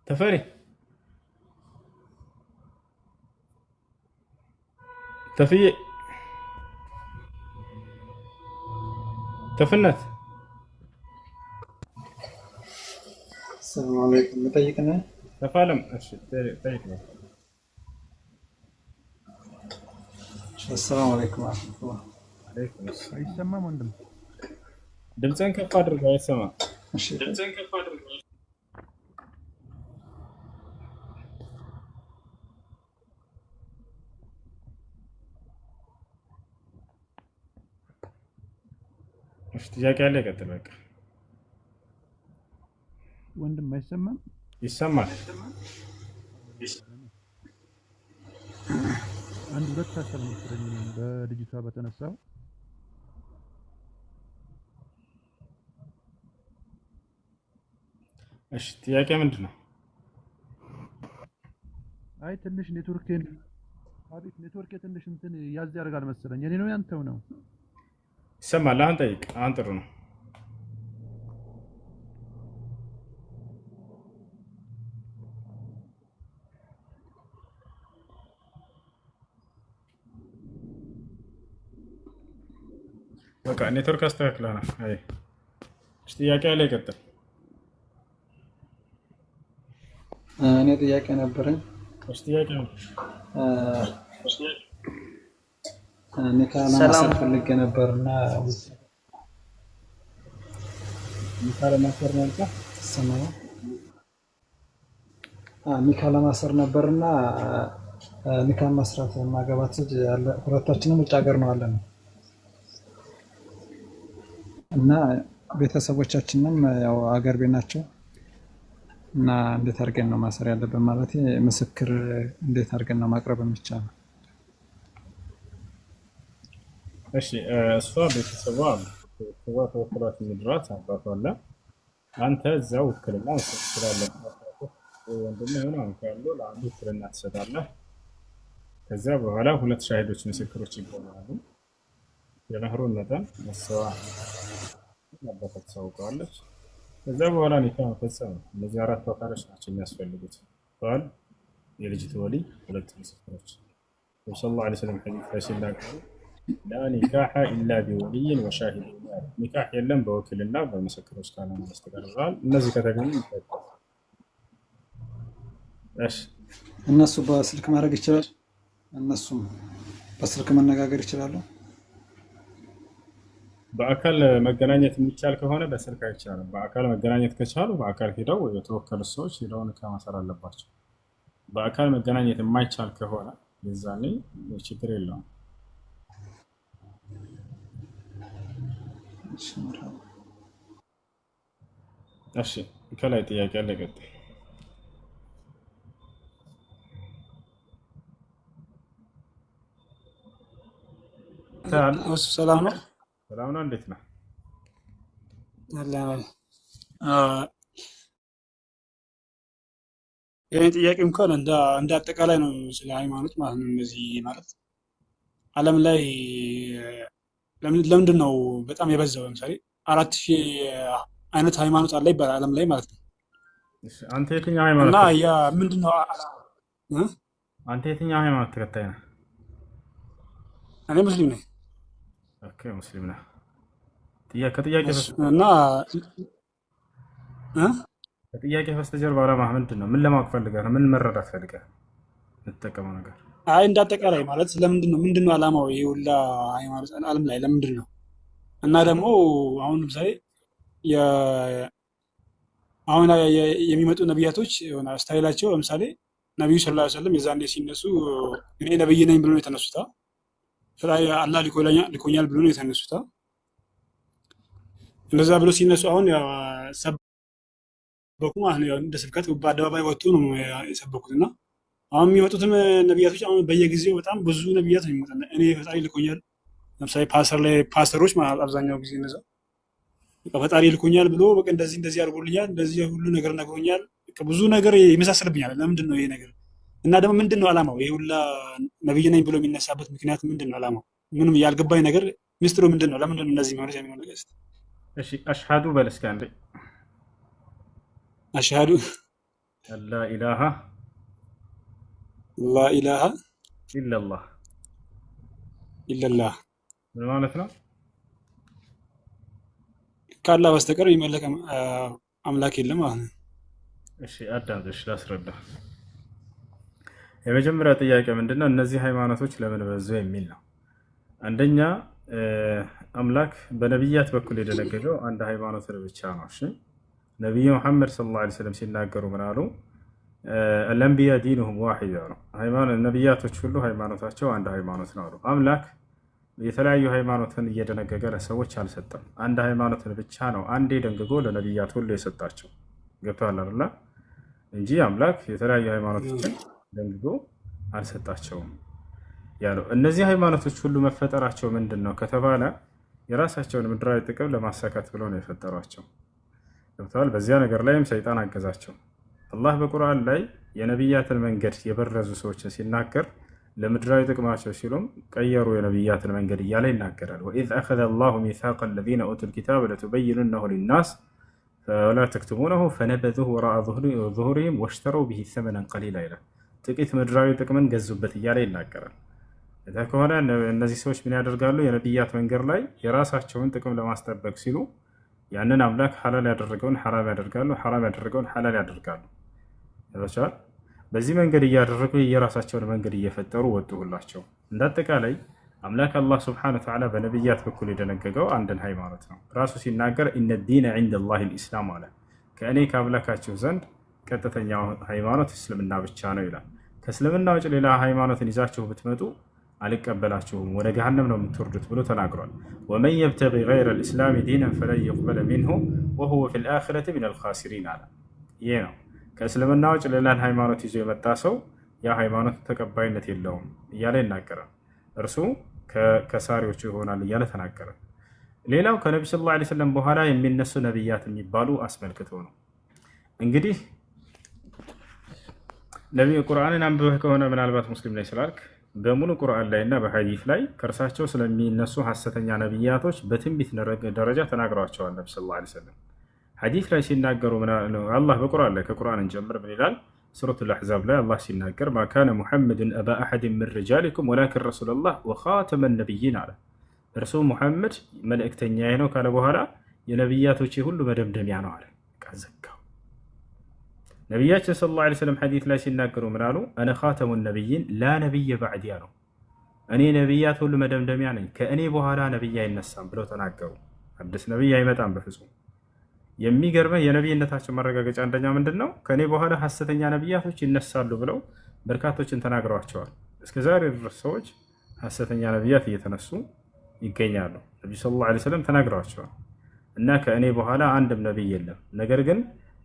ተፈሪ ተፍዬ ተፍነት ሰላም አለይኩም። መጠይቅና ተፋለም። እሺ ጠይቅ ነው። ሰላም አለይኩም ወራህመቱላህ። አለይኩም ሰላም። አይሰማም ወንድም? ድምፅህን ከፍ አድርገው። አይሰማም። እሺ ድምፅህን ከፍ አድርገው። እሺ ጥያቄ አለ? ይቀጥል። በቃ ወንድም አይሰማም? ይሰማል። አንድ ሁለት ሀሳብ መሰለኝ በልጅቷ በተነሳው። እሺ ጥያቄ ምንድን ነው? አይ ትንሽ ኔትወርክ ትንሽ እንትን ያዝ ያደርጋል መሰለኝ። የኔ ነው ያንተው ነው? ይሰማል። አሁን ጠይቅ። አሁን ጥሩ ነው። በቃ ኔትወርክ አስተካክለናል። አይ ጥያቄ ያለ ይቀጥል። እኔ ጥያቄ ነበረኝ። ጥያቄ ነው። ኒካ ለማሰር ፈልጌ ነበርና ኒካ ለማሰር ነበር ሰማው። ኒካ ለማሰር ነበርና ኒካ መስራት ማገባት ያለ ሁለታችንም ውጭ ሀገር ነው አለን እና ቤተሰቦቻችንም ያው አገር ቤት ናቸው እና እንዴት አድርገን ነው ማሰር ያለብን? ማለት ምስክር እንዴት አድርገን ነው ማቅረብ የሚቻለው? እሺ እሷ ቤተሰቧ ተወክሏት የሚድራት አባቷ አለ። አንተ እዛው ውክልና መስጠት ትችላለህ። ወንድም ይሁን አንተ ያለው ለአንዱ ውክልና ትሰጣለህ። ከዚያ በኋላ ሁለት ሻሂዶች ምስክሮች ይቆማሉ። የመህሩን መጠን መስዋ አባቷ ታውቀዋለች። ከዛ በኋላ ኒካ መፈጸም ነው። እነዚህ አራት አካሎች ናቸው የሚያስፈልጉት። ባል፣ የልጅቱ ወሊ፣ ሁለት ምስክሮች። ነብዩ ሰለላሁ ዐለይሂ ወሰለም ሐዲስ ላይ ሲናገሩ ላ ኒካሐ ኢላ ቢወሊይን ወሻሂድ፣ ኒካህ የለም በወኪልና በምስክሮች ካልሆነ በስተቀር ብለዋል። እነዚህ ከተገኙ ይፈታል። እሺ እነሱ በስልክ ማድረግ ይችላል። እነሱም በስልክ መነጋገር ይችላሉ። በአካል መገናኘት የሚቻል ከሆነ በስልክ አይቻልም። በአካል መገናኘት ከቻሉ በአካል ሄደው የተወከሉ ሰዎች ሄደው ኒካ ማሰር አለባቸው። በአካል መገናኘት የማይቻል ከሆነ የዛኔ ችግር የለውም። እሺ ከላይ ጥያቄ አለ። ቀጥል። ሰላም ነው። ሰላም ነው። እንዴት ነህ? ይህን ጥያቄ እንኳን እንደ አጠቃላይ ነው፣ ስለ ሃይማኖት ማለት ነው። እነዚህ ማለት ዓለም ላይ ለምንድን ነው በጣም የበዛው? ለምሳሌ 4000 አይነት ሃይማኖት አለ ይባላል ዓለም ላይ ማለት ነው። አንተ የትኛው ሃይማኖት እና ያ ምንድን ነው? አንተ የትኛው ሃይማኖት ተከታይ ነህ? እኔ ሙስሊም ነኝ። ኦኬ ሙስሊም ነህ። ከጥያቄ በስተጀርባ ዓላማህ ምንድን ነው? ምን ለማወቅ ፈልገህ ነው? ምን መረዳት ፈልገህ የምትጠቀመው ነገር? አይ እንዳጠቃላይ ማለት ለምንድን ነው ምንድን ነው ዓላማው ይሄ ሁላ ሃይማኖት ዓለም ላይ ለምንድን ነው? እና ደግሞ አሁን ለምሳሌ አሁን የሚመጡ ነቢያቶች የሆነ ስታይላቸው ለምሳሌ ነቢዩ ሰለላሁ ዐለይሂ ወሰለም የዛኔ ሲነሱ እኔ ነብይ ነኝ ብሎ ነው የተነሱት። አላህ ልኮኛል ብሎ ነው የተነሱት። እንደዛ ብሎ ሲነሱ አሁን ሰበኩ ማለት ነው። እንደ ስብከት በአደባባይ ወጡ ነው የሰበኩትና አሁን የሚመጡትም ነቢያቶች አሁን በየጊዜው በጣም ብዙ ነቢያት ነው የሚመጡት። እኔ ፈጣሪ ልኮኛል ለምሳሌ ፓስተሮች ማለት አብዛኛው ጊዜ እነዛ ፈጣሪ ልኮኛል ብሎ በቃ እንደዚህ አድርጎልኛል፣ እንደዚህ ሁሉ ነገር ነግሮኛል፣ ብዙ ነገር ይመሳሰልብኛል። ለምንድን ነው ይሄ ነገር? እና ደግሞ ምንድን ነው ዓላማው? ይሄ ሁላ ነብይ ነኝ ብሎ የሚነሳበት ምክንያት ምንድን ነው? ዓላማው ምንም ያልገባኝ ነገር ሚስጥሩ ምንድን ነው? ለምንድን ነው እነዚህ ማለት የሚሆነው ነገር? እሺ አሽሃዱ በል እስኪ አንዴ። አሽሃዱ ላ ኢላሃ ኢለላህ ምን ማለት ነው? ከአላህ በስተቀር የሚመለክ አምላክ የለም ማለት ነው። እሺ አዳምጥ፣ ላስረዳ። የመጀመሪያ ጥያቄ ምንድነው? እነዚህ ሃይማኖቶች ለምን በዙ የሚል ነው። አንደኛ አምላክ በነቢያት በኩል የደነገገው አንድ ሃይማኖት ብቻ ነው። እሺ ነቢዩ መሐመድ ሰለላሁ ዐለይሂ ወሰለም ሲናገሩ ምን አሉ? አልአንቢያ ዲኑሁም ዋሂድ ነው። ነቢያቶች ሁሉ ሃይማኖታቸው አንድ ሃይማኖት ነው አሉ። አምላክ የተለያዩ ሃይማኖትን እየደነገገ ለሰዎች አልሰጠም። አንድ ሃይማኖትን ብቻ ነው አንዴ ደንግጎ ለነቢያት ሁሉ የሰጣቸው። ገብቶሃል አይደል? እንጂ አምላክ የተለያዩ ሃይማኖቶችን ደንግጎ አልሰጣቸውም ያለው። እነዚህ ሃይማኖቶች ሁሉ መፈጠራቸው ምንድን ነው ከተባለ የራሳቸውን ምድራዊ ጥቅም ለማሳካት ብለው ነው የፈጠሯቸው። ገብተዋል። በዚያ ነገር ላይም ሰይጣን አገዛቸው። አላህ በቁርአን ላይ የነቢያትን መንገድ የበረዙ ሰዎችን ሲናገር ለምድራዊ ጥቅማቸው ሲሉም ቀየሩ የነቢያትን መንገድ እያለ ይናገራል። ወኢዝ አኸዘ አላሁ ሚሳቀ አለዚነ ኡቱል ኪታበ ለቱበይኑነሁ ሊናስ ወላ ተክቱሙነሁ ፈነበዙሁ ወራአ ዙሁሪሂም ወሽተረው ቢሂ ሰመነን ቀሊላ ይላል። ጥቂት ምድራዊ ጥቅምን ገዙበት እያለ ይናገራል። እዛ ከሆነ እነዚህ ሰዎች ምን ያደርጋሉ? የነቢያት መንገድ ላይ የራሳቸውን ጥቅም ለማስጠበቅ ሲሉ ያንን አምላክ ሐላል ያደረገውን ሐራም ያደርጋሉ፣ ሐራም ያደረገውን ሐላል ያደርጋሉ። ይቻላል። በዚህ መንገድ እያደረጉ የራሳቸውን መንገድ እየፈጠሩ ወጡላቸው። እንዳጠቃላይ አምላክ አላህ ሱብሓነሁ ወተዓላ በነቢያት በኩል የደነገገው አንድን ሃይማኖት ነው። ራሱ ሲናገር ኢነ ዲነ ዒንደላሂል ኢስላም አለ። ከእኔ ከአምላካችሁ ዘንድ ቀጥተኛው ሃይማኖት እስልምና ብቻ ነው ይላል። ከእስልምና ውጭ ሌላ ሃይማኖትን ይዛችሁ ብትመጡ አልቀበላችሁም፣ ወደ ገሃነም ነው የምትወርዱት ብሎ ተናግሯል። ወመን የብተጊ ገይረል ኢስላሚ ዲነን ፈለን ዩቅበለ ሚንሁ ወሁወ ፊል አኺረቲ ሚነል ኻሲሪን አለ። ይሄ ነው ከእስልምና ውጭ ሌላን ሃይማኖት ይዞ የመጣ ሰው ያ ሃይማኖት ተቀባይነት የለውም እያለ ይናገራል። እርሱ ከሳሪዎቹ ይሆናል እያለ ተናገረ። ሌላው ከነቢ ሰለላሁ ዐለይሂ ወሰለም በኋላ የሚነሱ ነቢያት የሚባሉ አስመልክቶ ነው። እንግዲህ ነቢዩ ቁርአንን አንብበህ ከሆነ ምናልባት ሙስሊም ላይ ስላልክ በሙሉ ቁርአን ላይ እና በሐዲስ ላይ ከእርሳቸው ስለሚነሱ ሐሰተኛ ነቢያቶች በትንቢት ደረጃ ተናግረዋቸዋል። ነቢ ሰለላሁ ዐለይሂ ወሰለም ሐዲስ ላይ ሲናገሩ አላህ በቁርአን ላይ ከቁርአን እንጀምር ምን ይላል? ሱረቱል አሕዛብ ላይ አላህ ሲናገር ማ ካነ ሙሐመድን አባ አሐድን ሚን ሪጃሊኩም ወላኪን ረሱለላህ ወኻተመ ነቢይን አለ። እርሱ ሙሐመድ መልእክተኛዬ ነው ካለ በኋላ የነቢያቶች ሁሉ መደምደሚያ ነው አለ። ዘጋው። ነቢያችን ሰለላሁ ዐለይሂ ወሰለም ሐዲስ ላይ ሲናገሩ ምን አሉ? አነ ኻተሙ ነቢይን ላ ነቢየ ባዕዲ አሉ። እኔ ነቢያት ሁሉ መደምደሚያ ነኝ፣ ከእኔ በኋላ ነቢይ አይነሳም ብለው ተናገሩ። አዲስ ነቢይ አይመጣም በፍጹም። የሚገርመህ የነቢይነታቸው ማረጋገጫ አንደኛ ምንድን ነው? ከእኔ በኋላ ሐሰተኛ ነቢያቶች ይነሳሉ ብለው በርካቶችን ተናግረዋቸዋል። እስከ ዛሬ ድረስ ሰዎች ሐሰተኛ ነቢያት እየተነሱ ይገኛሉ። ነቢዩ ሰለላሁ ዐለይሂ ወሰለም ተናግረዋቸዋል እና ከእኔ በኋላ አንድም ነቢይ የለም፣ ነገር ግን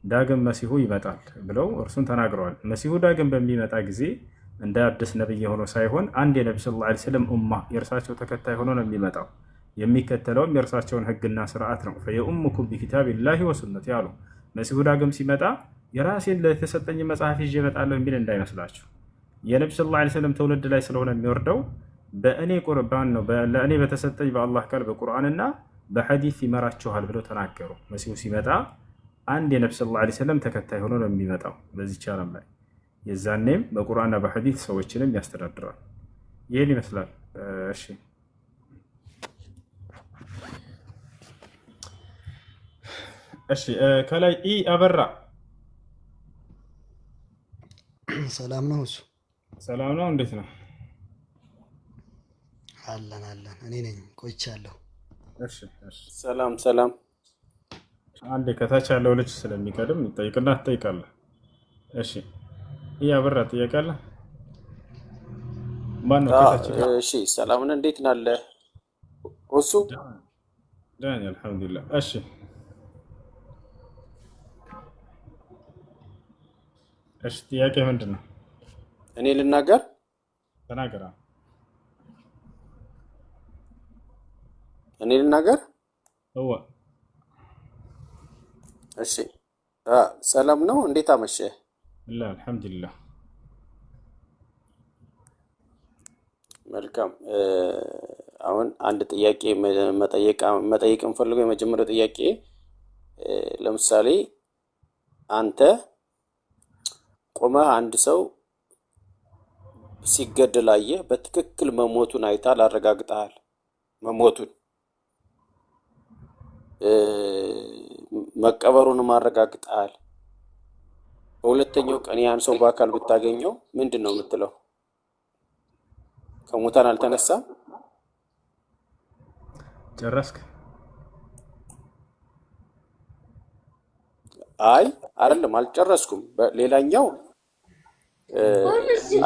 ዳግም መሲሁ ይመጣል ብለው እርሱን ተናግረዋል። መሲሁ ዳግም በሚመጣ ጊዜ እንደ አዲስ ነቢይ ሆኖ ሳይሆን አንድ የነቢ ሰለላሁ ዐለይሂ ወሰለም ኡማ የእርሳቸው ተከታይ ሆኖ ነው የሚመጣው። የሚከተለውም የእርሳቸውን ህግና ስርዓት ነው። ፈየኡሙኩም ቢኪታቢላሂ ወሱነቲ አሉ። መሲሁ ዳግም ሲመጣ የራሴን ለተሰጠኝ መጽሐፍ ይዤ እመጣለሁ የሚል እንዳይመስላችሁ። የነቢ ሰለላሁ ዐለይሂ ወሰለም ትውልድ ላይ ስለሆነ የሚወርደው በእኔ ቁርባን ነው፣ ለእኔ በተሰጠኝ በአላህ ቃል በቁርአንና በሐዲስ ይመራችኋል ብለው ተናገሩ። መሲሁ ሲመጣ አንድ የነቢ ሰለላሁ ዐለይሂ ወሰለም ተከታይ ሆኖ ነው የሚመጣው በዚች ዓለም ላይ። የዛኔም በቁርአንና በሐዲስ ሰዎችንም ያስተዳድራል። ይህን ይመስላል። እሺ እሺ ከላይ ኢ አበራ ሰላም ነው። እሱ ሰላም ነው። እንዴት ነው? አለን አለን። እኔ ነኝ ቆይቻለሁ። እሺ እሺ። ሰላም ሰላም። አንዴ ከታች ያለው ልጅ ስለሚቀድም ጠይቅና ትጠይቃለህ። እሺ ኢ አበራ ትጠይቃለህ። ማን ነው ከታች? እሺ ሰላም ነው። እንዴት ናለ? እሱ ዳን አልሐምዱሊላህ። እሺ እሺ ጥያቄ ምንድን ነው? እኔ ልናገር? ተናገራ። እኔ ልናገር? እዋ እሺ ሰላም ነው። እንዴት አመሸህ? አልሐምዱሊላህ። መልካም። አሁን አንድ ጥያቄ መጠየቅ እንፈልገው። የመጀመሪያው ጥያቄ ለምሳሌ አንተ ቆመህ አንድ ሰው ሲገደል አየህ፣ በትክክል መሞቱን አይተሃል፣ አረጋግጠሃል መሞቱን፣ መቀበሩንም አረጋግጠሃል። በሁለተኛው ቀን ያን ሰው በአካል ብታገኘው ምንድን ነው የምትለው? ከሙታን አልተነሳም? ጨረስክ? አይ አይደለም፣ አልጨረስኩም። ሌላኛው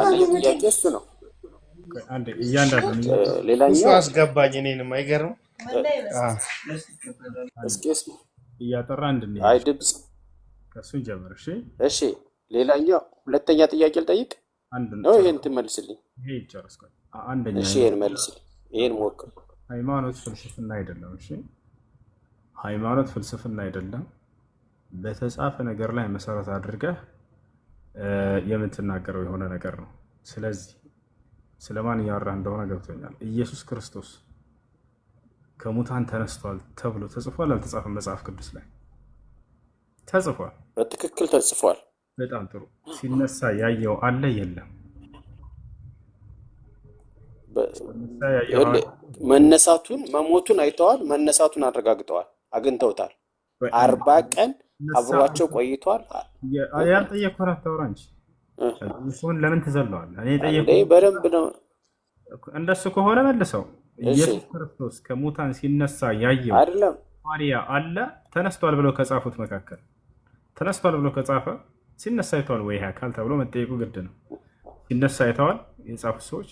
አንደኛው ጥያቄ እሱ ነው። አንዴ እያንዳንዱ ሌላኛው አስገባኝ። እኔንም አይገርም። እስኪ እያጠራ እንድንሄድ አይ ድምፅ ከእሱን ጀምር። እሺ እሺ ሌላኛው ሁለተኛ ጥያቄ ልጠይቅ አንድ ነው። ይሄን ትመልስልኝ። ይሄ ይጨርስኩ። አንደኛ እሺ፣ ይሄን መልስልኝ። ይሄን ሞክር። ሃይማኖት ፍልስፍና አይደለም። እሺ፣ ሃይማኖት ፍልስፍና አይደለም። በተጻፈ ነገር ላይ መሰረት አድርገህ የምትናገረው የሆነ ነገር ነው። ስለዚህ ስለማን እያወራህ እንደሆነ ገብቶኛል። ኢየሱስ ክርስቶስ ከሙታን ተነስቷል ተብሎ ተጽፏል አልተጻፈም? መጽሐፍ ቅዱስ ላይ ተጽፏል። በትክክል ተጽፏል። በጣም ጥሩ። ሲነሳ ያየው አለ የለም? መነሳቱን መሞቱን አይተዋል። መነሳቱን አረጋግጠዋል። አግኝተውታል። 40 ቀን አብሯቸው ቆይቷል። ያልጠየቅኩህን አታውራ እንጂ እሱን ለምን ትዘለዋለህ? እኔ ጠየቅኩህ በደንብ ነው። እንደሱ ከሆነ መልሰው። ኢየሱስ ክርስቶስ ከሙታን ሲነሳ ያየው አይደለም ሐዋርያ አለ ተነስቷል ብለው ከጻፉት መካከል ተነስቷል ብሎ ከጻፈ ሲነሳ አይተዋል ወይ አካል ተብሎ መጠየቁ ግድ ነው። ሲነሳ አይተዋል የጻፉት ሰዎች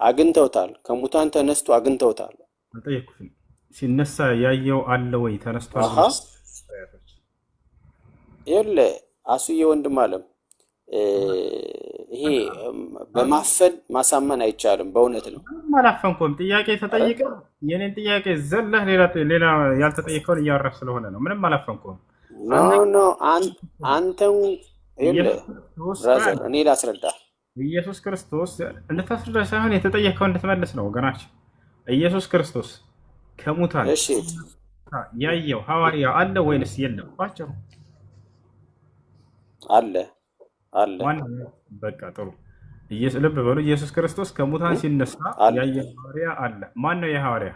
አግኝተውታል። ከሙታን ተነስቶ አግኝተውታል። አልጠየቅኩህም። ሲነሳ ያየው አለ ወይ ተነስቷል? የለ አሱዬ ወንድም አለም ይሄ በማፈን ማሳመን አይቻልም። በእውነት ነው። አላፈንኩም። ጥያቄ ተጠይቀ የኔን ጥያቄ ዘለህ ሌላ ያልተጠየቀውን እያወራህ ስለሆነ ነው። ምንም አላፈንኩም። ኖ አንተም የለ ብራዘር እኔ ላስረዳ። ኢየሱስ ክርስቶስ እንድታስረዳ ሳይሆን የተጠየቀው እንድትመልስ ነው ወገናችን። ኢየሱስ ክርስቶስ ከሙታን ያየው ሐዋርያ አለ ወይንስ የለም? ባጭሩ አለ አለ። በቃ ጥሩ። ልብ በሉ። ኢየሱስ ክርስቶስ ከሙታን ሲነሳ ያየ ሐዋርያ አለ። ማን ነው የሐዋርያ?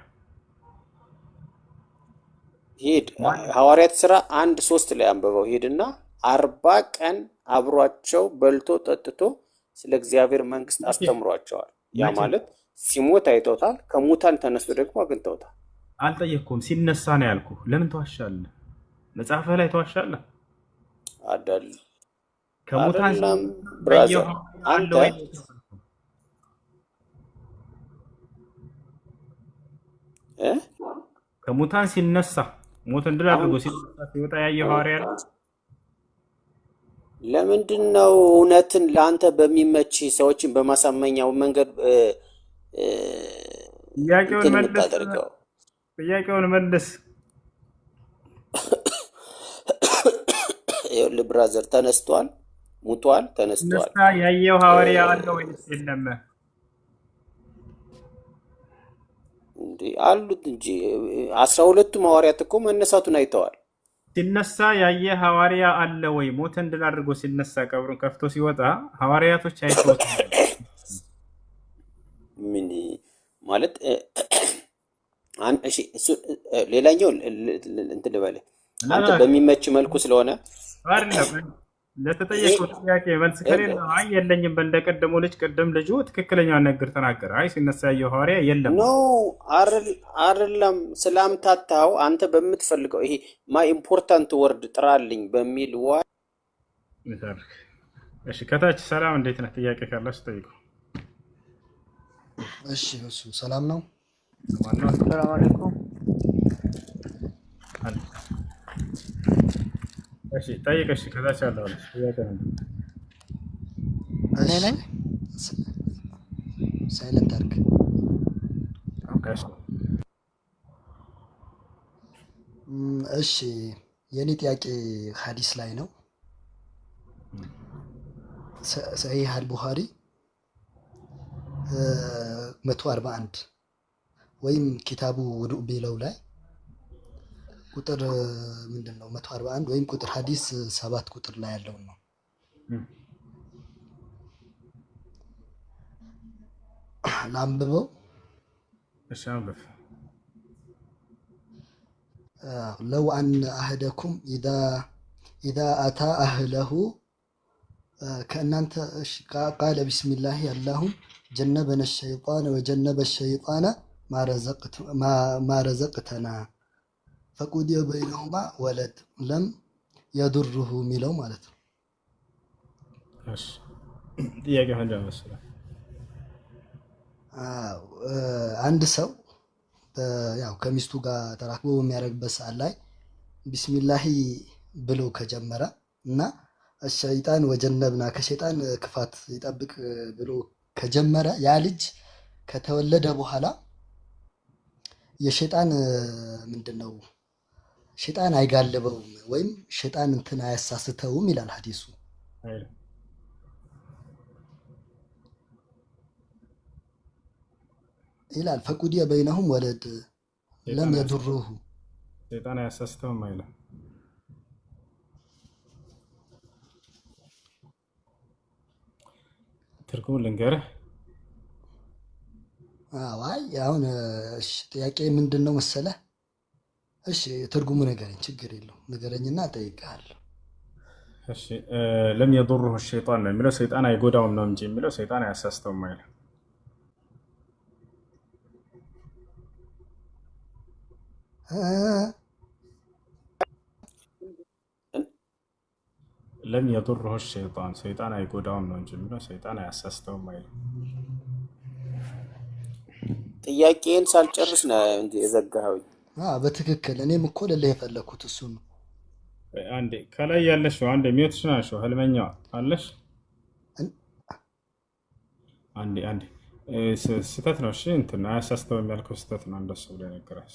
ሂድ ሐዋርያት ሥራ 1:3 ላይ አንብበው ሂድና 40 ቀን አብሯቸው በልቶ ጠጥቶ ስለ እግዚአብሔር መንግስት አስተምሯቸዋል። ያ ማለት ሲሞት አይተውታል። ከሙታን ተነስቶ ደግሞ አግኝተውታል። አልጠየቅኩም። ሲነሳ ነው ያልኩህ። ለምን ተዋሻለህ? መጽሐፍህ ላይ ተዋሻለህ አይደል? ከሙታን ብራዘር አንተ ከሙታን ሲነሳ ሞትን ድል አድርጎ ሲነሳ ሲወጣ ያየ ሐዋርያ ነው። ለምንድን ነው እውነትን ለአንተ በሚመች ሰዎችን በማሳመኛው መንገድ ጥያቄውን መልስ። ይኸውልህ ብራዘር ተነስቷል፣ ሙቷል፣ ተነስቷል። ያየው ሐዋርያ አለ ወይስ የለም? እንዴ አሉት እንጂ 12ቱም ሐዋርያት እኮ መነሳቱን አይተዋል። ሲነሳ ያየ ሐዋርያ አለ ወይ? ሞትን ድል አድርጎ ሲነሳ ቀብሩን ከፍቶ ሲወጣ ሐዋርያቶች አይተውት? ምን ማለት እሺ፣ እሱ ሌላኛው እንትን ልበልህ አንተ በሚመች መልኩ ስለሆነ አይደለም። ለተጠየቀው ጥያቄ መልስ ከሌለ አይ የለኝም በእንደቀደሙ ልጅ ቅድም ልጁ ትክክለኛውን ነገር ተናገረ። አይ ሲነሳ ያየው ሐዋርያ የለም ኖ አይደለም። ስላምታታው አንተ በምትፈልገው ይሄ ማይ ኢምፖርታንት ወርድ ጥራልኝ በሚል እሺ፣ ከታች ሰላም እንዴት ነህ? ጥያቄ ካላችሁ ጠይቁ። እሺ፣ እሱ ሰላም ነው። ሰላም አለይኩም። እሺ ጠይቅ። እሺ ከታች ያለው ጥያቄ ነው። እኔ ነኝ ሳይለንት አድርግ። እሺ የኔ ጥያቄ ሐዲስ ላይ ነው። ሰሂህ አልቡኻሪ 141 ወይም ኪታቡ ውዱእ ቢለው ላይ ቁጥር ምንድን ነው 141 ወይም ቁጥር ሐዲስ 7 ቁጥር ላይ ያለው ነው። ላንብበው። እሺ አንብብ። ለው አን አህደኩም ኢዛ አታ አህለሁ ከእናንተ ቃለ ቢስሚላህ አላሁም ጀነበነ ሸይጣን ወጀነበ ሸይጣን ማረዘቅተና ፈቁዲየ በይነሁማ ወለድ ለም የዱርሁ የሚለው ማለት ነው። እሺ ጥያቄ ሆነ መሰለኝ። አንድ ሰው ያው ከሚስቱ ጋር ተራክቦ በሚያደርግበት ሰዓት ላይ ቢስሚላሂ ብሎ ከጀመረ እና الشيطان وجنبنا ከሸይጣን ክፋት ይጠብቅ ብሎ ከጀመረ ያ ልጅ ከተወለደ በኋላ የሸይጣን ምንድነው ሸይጣን አይጋለበውም ወይም ሸይጣን እንትን አያሳስተውም ይላል ሐዲሱ ይላል فقضي بينهم ولد لم يضره ሸይጣን አያሳስተውም አይልም ትርጉሙ ልንገርህ አይ አሁን እሺ ጥያቄ ምንድነው መሰለህ እሺ ትርጉሙ ነገረኝ ችግር የለው ነገረኝና ጠይቃለሁ እሺ لم يضره الشيطان ነው የሚለው ሰይጣን አይጎዳውም ነው እንጂ የሚለው ሰይጣን አያሳስተውም አይልም لم يضره الشيطان ሰይጣን አይጎዳውም ነው እንጂ የሚለው ሰይጣን አያሳስተውም አይልም ጥያቄን ሳልጨርስ ነው እንዴ የዘጋኸው በትክክል እኔም እኮ ለለህ የፈለኩት እሱ ነው አንዴ ከላይ ያለሽ አንዴ ሚውትሽ ናቸው ህልመኛው አለሽ አንዴ ስተት ነው እሺ እንትና አያሳስተውም ያልከው ስተት ነው እንደሱ ብለህ ነገራስ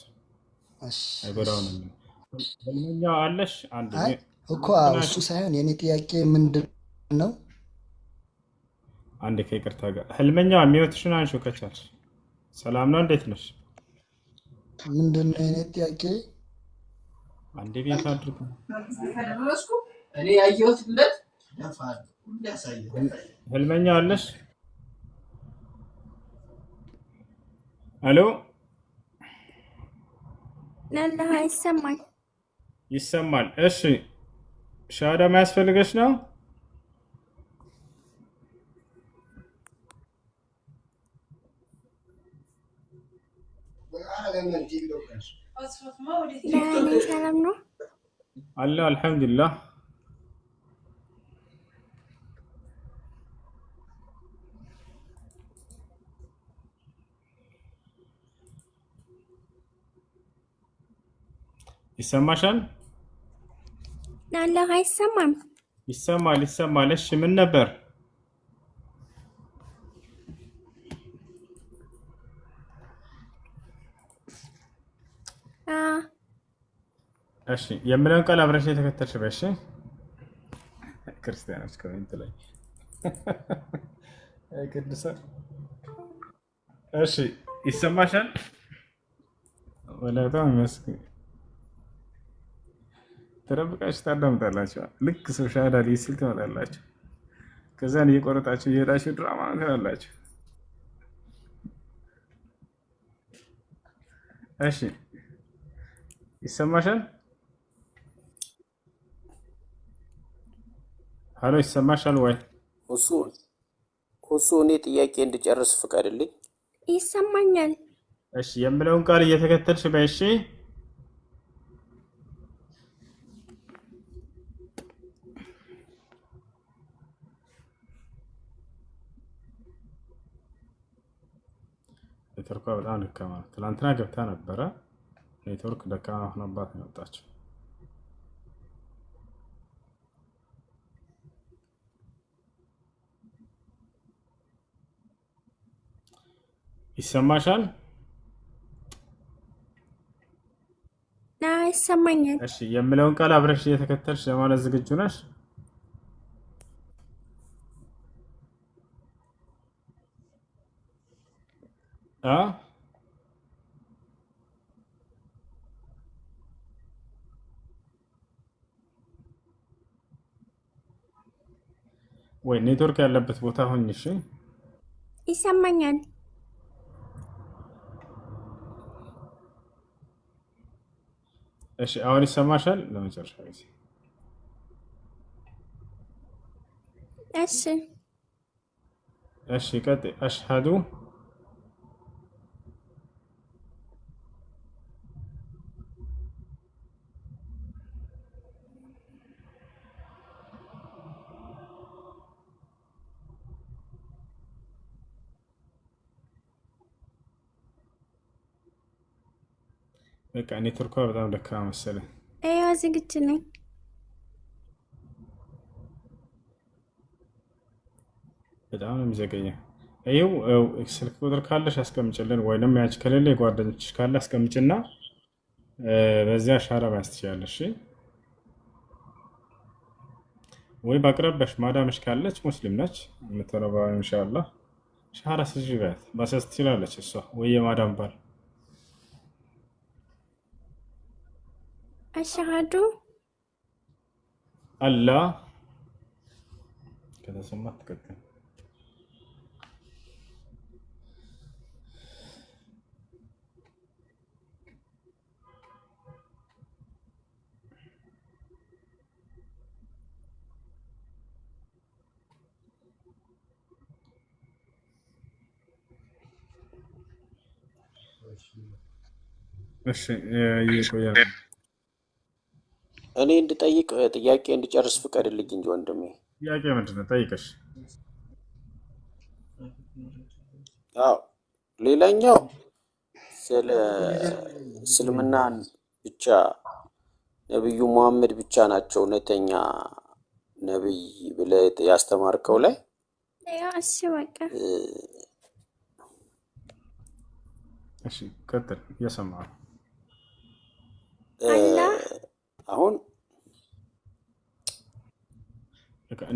እሺ አይጎዳውም ህልመኛው አለሽ አንዴ እኮ እሱ ሳይሆን የኔ ጥያቄ ምንድነው አንዴ ከይቅርታ ጋር ህልመኛው ሚውትሽ ናቸው ከቻልሽ ሰላም ነው እንዴት ነሽ ምንድነው የኔ ጥያቄ አንዴ ቤት አድርጉ እኔ ያየሁት ብለት ያፋል ያሳየው ህልመኛው አለሽ አሎ ለላ ይሰማል እሺ ሻዳ ማያስፈልገሽ ነው ሰላም ነው አለ አልহামዱሊላህ ይሰማሻል ለላ አይሰማም ይሰማል እሺ ምን ነበር እሺ የምለውን ቃል አብረሽ የተከተልሽ በእሺ ክርስቲያኖች ኮሜንት ላይ ቅዱሳን እሺ ይሰማሻል ወላሂ መስኪን ተረብቃችሁ ታዳምጣላችሁ ልክ ሰው ሻዳ ላይ ሲል ትመጣላችሁ ከዛን እየቆረጣችሁ እየሄዳችሁ ድራማ ትላላችሁ እሺ ይሰማሻል ሃሎ ይሰማሻል ወይ እሱ እኔ ጥያቄ እንድጨርስ ፍቀድልኝ ይሰማኛል እሺ የምለውን ቃል እየተከተልሽ በእሺ ኔትወርኳ በጣም ደካማ ነው ትናንትና ገብታ ነበረ ኔትወርክ ደካማ ሆነባት ነው የወጣችው ይሰማሻል ይሰማኛል እሺ የምለውን ቃል አብረሽ እየተከተልሽ ለማለት ዝግጁ ነሽ ወይ ኔትወርክ ያለበት ቦታ ሆኝ እሺ ይሰማኛል እሺ አሁን ይሰማሻል ለመጨረሻ ጊዜ እሺ ቀጥይ አሽሃዱ በቃ ኔትወርኳ በጣም ደካማ መሰለኝ ዝግጁ ነኝ በጣም ነው የሚዘገኘው። ይኸው ስልክ ቁጥር ካለሽ አስቀምጭልን፣ ወይንም ያንቺ ከሌለ የጓደኞችሽ ካለ አስቀምጭና በዚያ ሻራ ማየት ትችላለሽ። ወይ በአቅራቢያሽ ማዳምሽ ካለች ሙስሊም ነች የምትረባው ኢንሻአላህ ሻራ ስጂ በት ማሰስ ትችላለች እሷ ወይ የማዳም ባል አሽሃዱ አላ ከተሰማ ትቀጥል። እሺ ይቆያል። እኔ እንድጠይቅ ጥያቄ እንድጨርስ ፍቀድልኝ እንጂ ወንድሜ። ጥያቄ ምንድን ነው? ጠይቀሽ። አዎ ሌላኛው ስለ እስልምናን ብቻ ነብዩ መሐመድ ብቻ ናቸው እውነተኛ ነብይ ብለህ ያስተማርከው ላይ እሺ በቃ እሺ ቀጥል። እየሰማሁ አሁን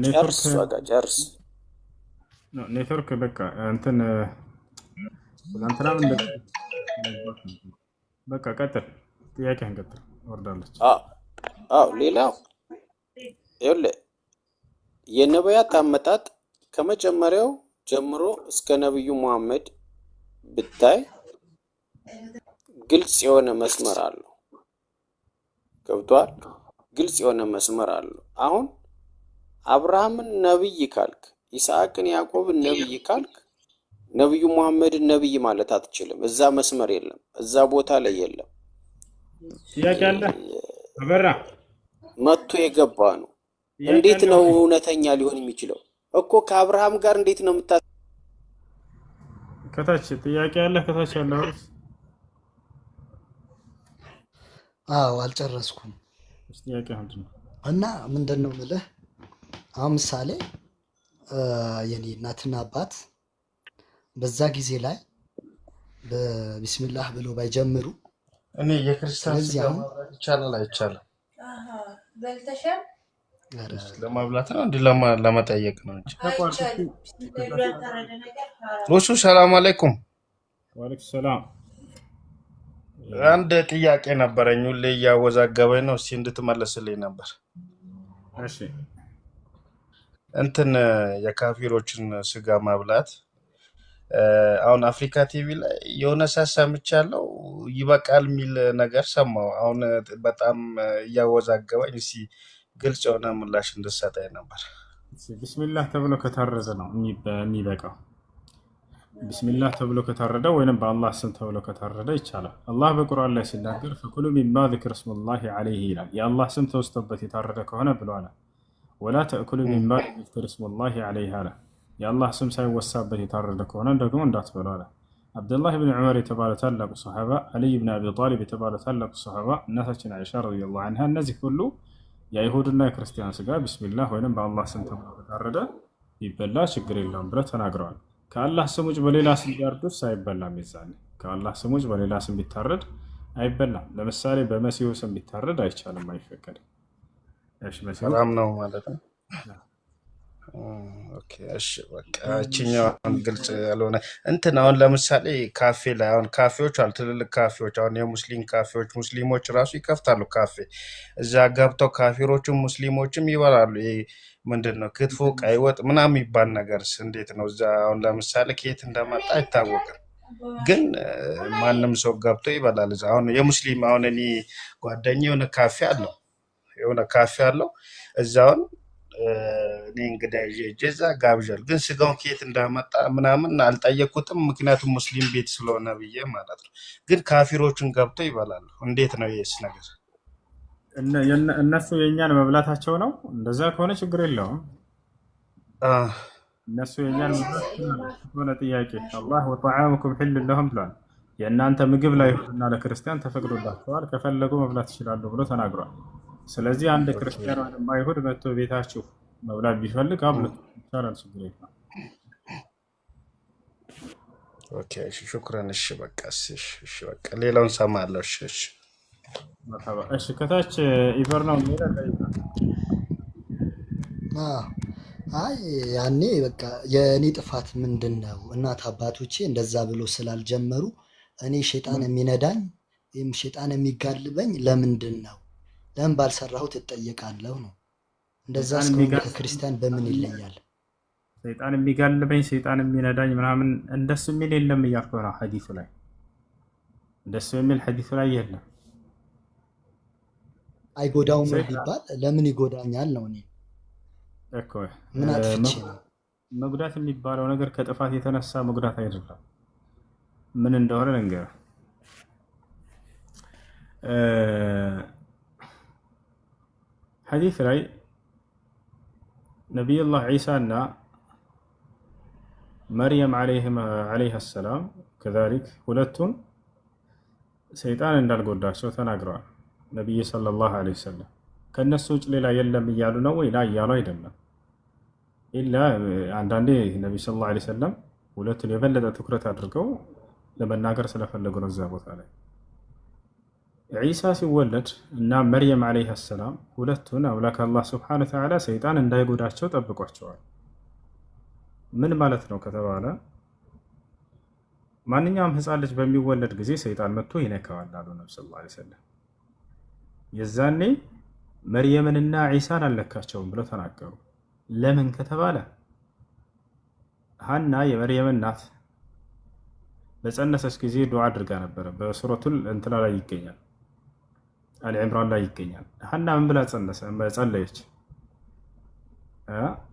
ጨርስ በቃ ጨርስ። ኔትወርክ በቃ እንትን እንትና በቃ ቀጥል። ጥያቄህን ቀጥል። ወርዳለች። አዎ ሌላው ይኸውልህ የነቢያት አመጣጥ ከመጀመሪያው ጀምሮ እስከ ነብዩ መሐመድ ብታይ ግልጽ የሆነ መስመር አለው። ገብቷል? ግልጽ የሆነ መስመር አለው። አሁን አብርሃምን ነብይ ካልክ፣ ይስሐቅን ያዕቆብን ነብይ ካልክ ነብዩ መሐመድን ነብይ ማለት አትችልም። እዛ መስመር የለም፣ እዛ ቦታ ላይ የለም። ጥያቄ አለ አበራ መጥቶ የገባ ነው። እንዴት ነው እውነተኛ ሊሆን የሚችለው? እኮ ከአብርሃም ጋር እንዴት ነው የምታ ከታች ጥያቄ አለ ከታች ያለው አልጨረስኩም። ጥያቄ ምንድን ነው? እና ምንድን ነው የምልህ አሁን ምሳሌ የኔ እናትና አባት በዛ ጊዜ ላይ በቢስሚላህ ብሎ ባይጀምሩ እኔ የክርስቲያን ስጋ ማብላት ይቻላል አይቻልም? በልተሻል? ለማብላት ነው እንዴ? ለመጠየቅ ነው እንጂ። ሎሹ ሰላም አለይኩም። ወአለይኩም ሰላም። አንድ ጥያቄ ነበረኝ፣ ሁሌ እያወዛገበኝ ነው። እስኪ እንድትመለስልኝ ነበር። እሺ እንትን የካፊሮችን ስጋ ማብላት አሁን አፍሪካ ቲቪ ላይ የሆነ ሰምቻለሁ ይበቃል የሚል ነገር ሰማሁ። አሁን በጣም እያወዛገበኝ፣ እስኪ ግልጽ የሆነ ምላሽ እንድትሰጠኝ ነበር። ቢስሚላህ ተብሎ ከታረዘ ነው የሚበቃው። ቢስሚላህ ተብሎ ከታረደ ወይንም በአላህ ስም ተብሎ ከታረደ ይቻላል። አላህ በቁርአን ላይ ሲናገር ፈኩሉ ሚማ ዚክረ ስሙላሂ ዐለይሂ ይላል። የአላህ ስም ተወስቶበት የታረደ ከሆነ ብሏል። ወላ ተእኩሉ ሚማ ዚክረ ስሙላሂ ዐለይሂ አለ። የአላህ ስም ሳይወሳበት የታረደ ከሆነ ደግሞ እንዳትበሉ አለ። አብዱላህ ብን ዑመር የተባለ ታላቁ ሰሃባ፣ አልይ ብን አቢ ጣሊብ የተባለ ታላቁ ሰሃባ፣ እናታችን አይሻ ረዲየላሁ ዐንሃ፣ እነዚህ ሁሉ የአይሁድና የክርስቲያን ስጋ ቢስሚላህ ወይንም በአላህ ስም ተብሎ ከታረደ ይበላ ችግር የለውም ብለው ተናግረዋል። ከአላህ ስም ውጭ በሌላ ስም ቢያርዱስ አይበላም። ይዛኔ ከአላህ ስም ውጭ በሌላ ስም ቢታረድ አይበላም። ለምሳሌ በመሲሁ ስም ቢታረድ አይቻልም፣ አይፈቀድም። ሰላም ነው ማለት ነው። ኦኬ እሺ በቃ እቺኛው ግልጽ ያልሆነ እንትን አሁን ለምሳሌ ካፌ ላይ አሁን ካፌዎች አሉ፣ ትልልቅ ካፌዎች፣ አሁን የሙስሊም ካፌዎች፣ ሙስሊሞች ራሱ ይከፍታሉ ካፌ። እዛ ገብተው ካፊሮችም ሙስሊሞችም ይበላሉ። ይሄ ምንድነው ክትፎ፣ ቀይ ወጥ ምናምን የሚባል ነገርስ እንዴት ነው? እዛ አሁን ለምሳሌ ከየት እንደመጣ አይታወቅም፣ ግን ማንም ሰው ገብቶ ይበላል። እዛ አሁን የሙስሊም አሁን እኔ ጓደኛዬ የሆነ ካፌ አለው እዛውን እኔ እንግዲህ እዛ ጋብዣል፣ ግን ስጋውን ከየት እንዳመጣ ምናምን አልጠየኩትም፣ ምክንያቱም ሙስሊም ቤት ስለሆነ ብዬ ማለት ነው። ግን ካፊሮችን ገብቶ ይበላሉ። እንዴት ነው ይሄስ ነገር? እነሱ የእኛን መብላታቸው ነው። እንደዛ ከሆነ ችግር የለውም። እነሱ የእኛን መብላት ሆነ ጥያቄ አላህ ወጠዓሙኩም ሒሉን ለሁም ብሏል። የእናንተ ምግብ ለአይሁድና ለክርስቲያን ተፈቅዶላቸዋል፣ ከፈለጉ መብላት ይችላሉ ብሎ ተናግሯል። ስለዚህ አንድ ክርስቲያን ወይም አይሁድ መጥቶ ቤታችሁ መብላት ቢፈልግ አብሉት ይቻላል፣ ችግር የለም። ኦኬ እሺ ሹክራን። እሺ በቃ እሺ በቃ ሌላውን ሰማለሁ። እሺ መርሐባ። እሺ ከታች ኢቨርናው ሌላ ጠይቃ። አይ ያኔ በቃ የእኔ ጥፋት ምንድን ነው? እናት አባቶቼ እንደዛ ብሎ ስላልጀመሩ እኔ ሸይጣን የሚነዳኝ ወይም ሸይጣን የሚጋልበኝ ለምንድን ነው? ለምን ባልሰራሁት እጠየቃለሁ ነው። እንደዛ እስከሆነ ከክርስቲያን በምን ይለያል? ሰይጣን የሚጋልበኝ ሰይጣን የሚነዳኝ ምናምን እንደሱ የሚል የለም እያልኩ ነው። ሐዲሱ ላይ እንደሱ የሚል ሐዲሱ ላይ የለም። አይጎዳውም ቢባል ለምን ይጎዳኛል ነው። እኔ እኮ ምን አጥፍቼ ነው? መጉዳት የሚባለው ነገር ከጥፋት የተነሳ መጉዳት አይደለም። ምን እንደሆነ ልንገርህ። ሐዲስ ላይ ነቢዩላህ ዒሳና መርየም ዓለይሃ ሰላም ከዛሊክ ሁለቱን ሰይጣን እንዳልጎዳቸው ተናግረዋል። ነቢይ ሰለላሁ ዐለይሂ ወሰለም ከእነሱ ውጭ ሌላ የለም እያሉ ነው ወይ? ላ እያሉ አይደለም። ኢላ አንዳንዴ ነቢይ ሰለላሁ ዐለይሂ ወሰለም ሁለቱን የበለጠ ትኩረት አድርገው ለመናገር ስለፈለጉ ነው። እዛ ቦታ ላይ ዒሳ ሲወለድ እና መርየም ዓለይሃ ሰላም ሁለቱን አምላክ አላህ ሱብሓነሁ ወተዓላ ሰይጣን እንዳይጎዳቸው ጠብቋቸዋል። ምን ማለት ነው ከተባለ ማንኛውም ህፃን ልጅ በሚወለድ ጊዜ ሰይጣን መጥቶ ይነካዋል አሉ ነብዩ ሰለላሁ ዐለይሂ ወሰለም። የዛኔ መርየምንና ዒሳን አልነካቸውም ብለው ተናገሩ። ለምን ከተባለ ሐና የመርየም እናት በጸነሰች ጊዜ ዱዓ አድርጋ ነበረ። በሱረቱል እንትና ላይ ይገኛል፣ አሊ ዕምራን ላይ ይገኛል። ሐና ምን ብላ ጸለየች?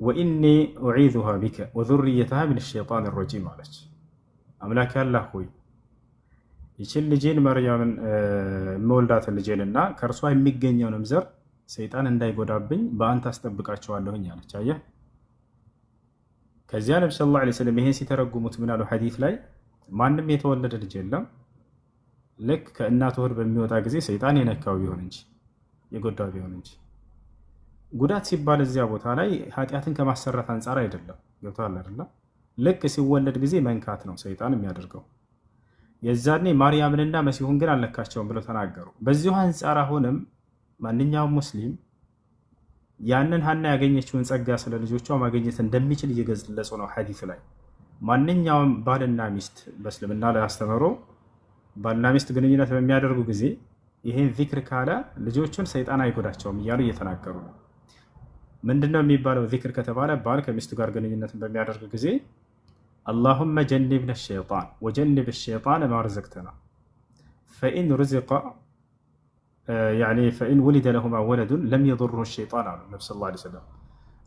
ወኢኒ ኡዒዙሃ ቢከ ወዙርየተሃ ሚነ ሸይጣን ረጂም አለች። አምላክ ያላህ ሆይ ይችን ልጄን መርያምን የምወልዳትን ልጄንና ከእርሷ የሚገኘውንም ዘር ሰይጣን እንዳይጎዳብኝ በአንተ አስጠብቃቸዋለሁኝ አለች። አየህ። ከዚያ ነብዩ ሰለላሁ ዐለይሂ ወሰለም ይሄን ሲተረጉሙት ምን አሉ? ሐዲስ ላይ ማንም የተወለደ ልጅ የለም ልክ ከእናቱ ሆድ በሚወጣ ጊዜ ሰይጣን የነካው ቢሆን እንጂ የጎዳው ቢሆን እንጂ። ጉዳት ሲባል እዚያ ቦታ ላይ ኃጢአትን ከማሰራት አንጻር አይደለም። ገብቶሃል አይደለ? ልክ ሲወለድ ጊዜ መንካት ነው ሰይጣን የሚያደርገው። የዛኔ ማርያምንና መሲሁን ግን አልነካቸውም ብለው ተናገሩ። በዚሁ አንጻር አሁንም ማንኛውም ሙስሊም ያንን ሐና ያገኘችውን ጸጋ ስለ ልጆቿ ማግኘት እንደሚችል እየገለጹ ነው ሐዲስ ላይ። ማንኛውም ባልና ሚስት በእስልምና ላይ አስተምሮ ባልና ሚስት ግንኙነት በሚያደርጉ ጊዜ ይሄን ዚክር ካለ ልጆቹን ሰይጣን አይጎዳቸውም እያሉ እየተናገሩ ነው። ምንድነው የሚባለው ዚክር ከተባለ ባል ከሚስቱ ጋር ግንኙነትን በሚያደርግ ጊዜ አላሁመ ጀንብነ ሸይጣን ወጀንብ ሸይጣን ማ ረዘቅተና ፈኢን ሩዚቀ ፈኢን ውሊደ ለሁማ ወለዱን ለም የضره ሸይጣን አሉ ነብዩ ሰለላሁ ዐለይሂ ወሰለም።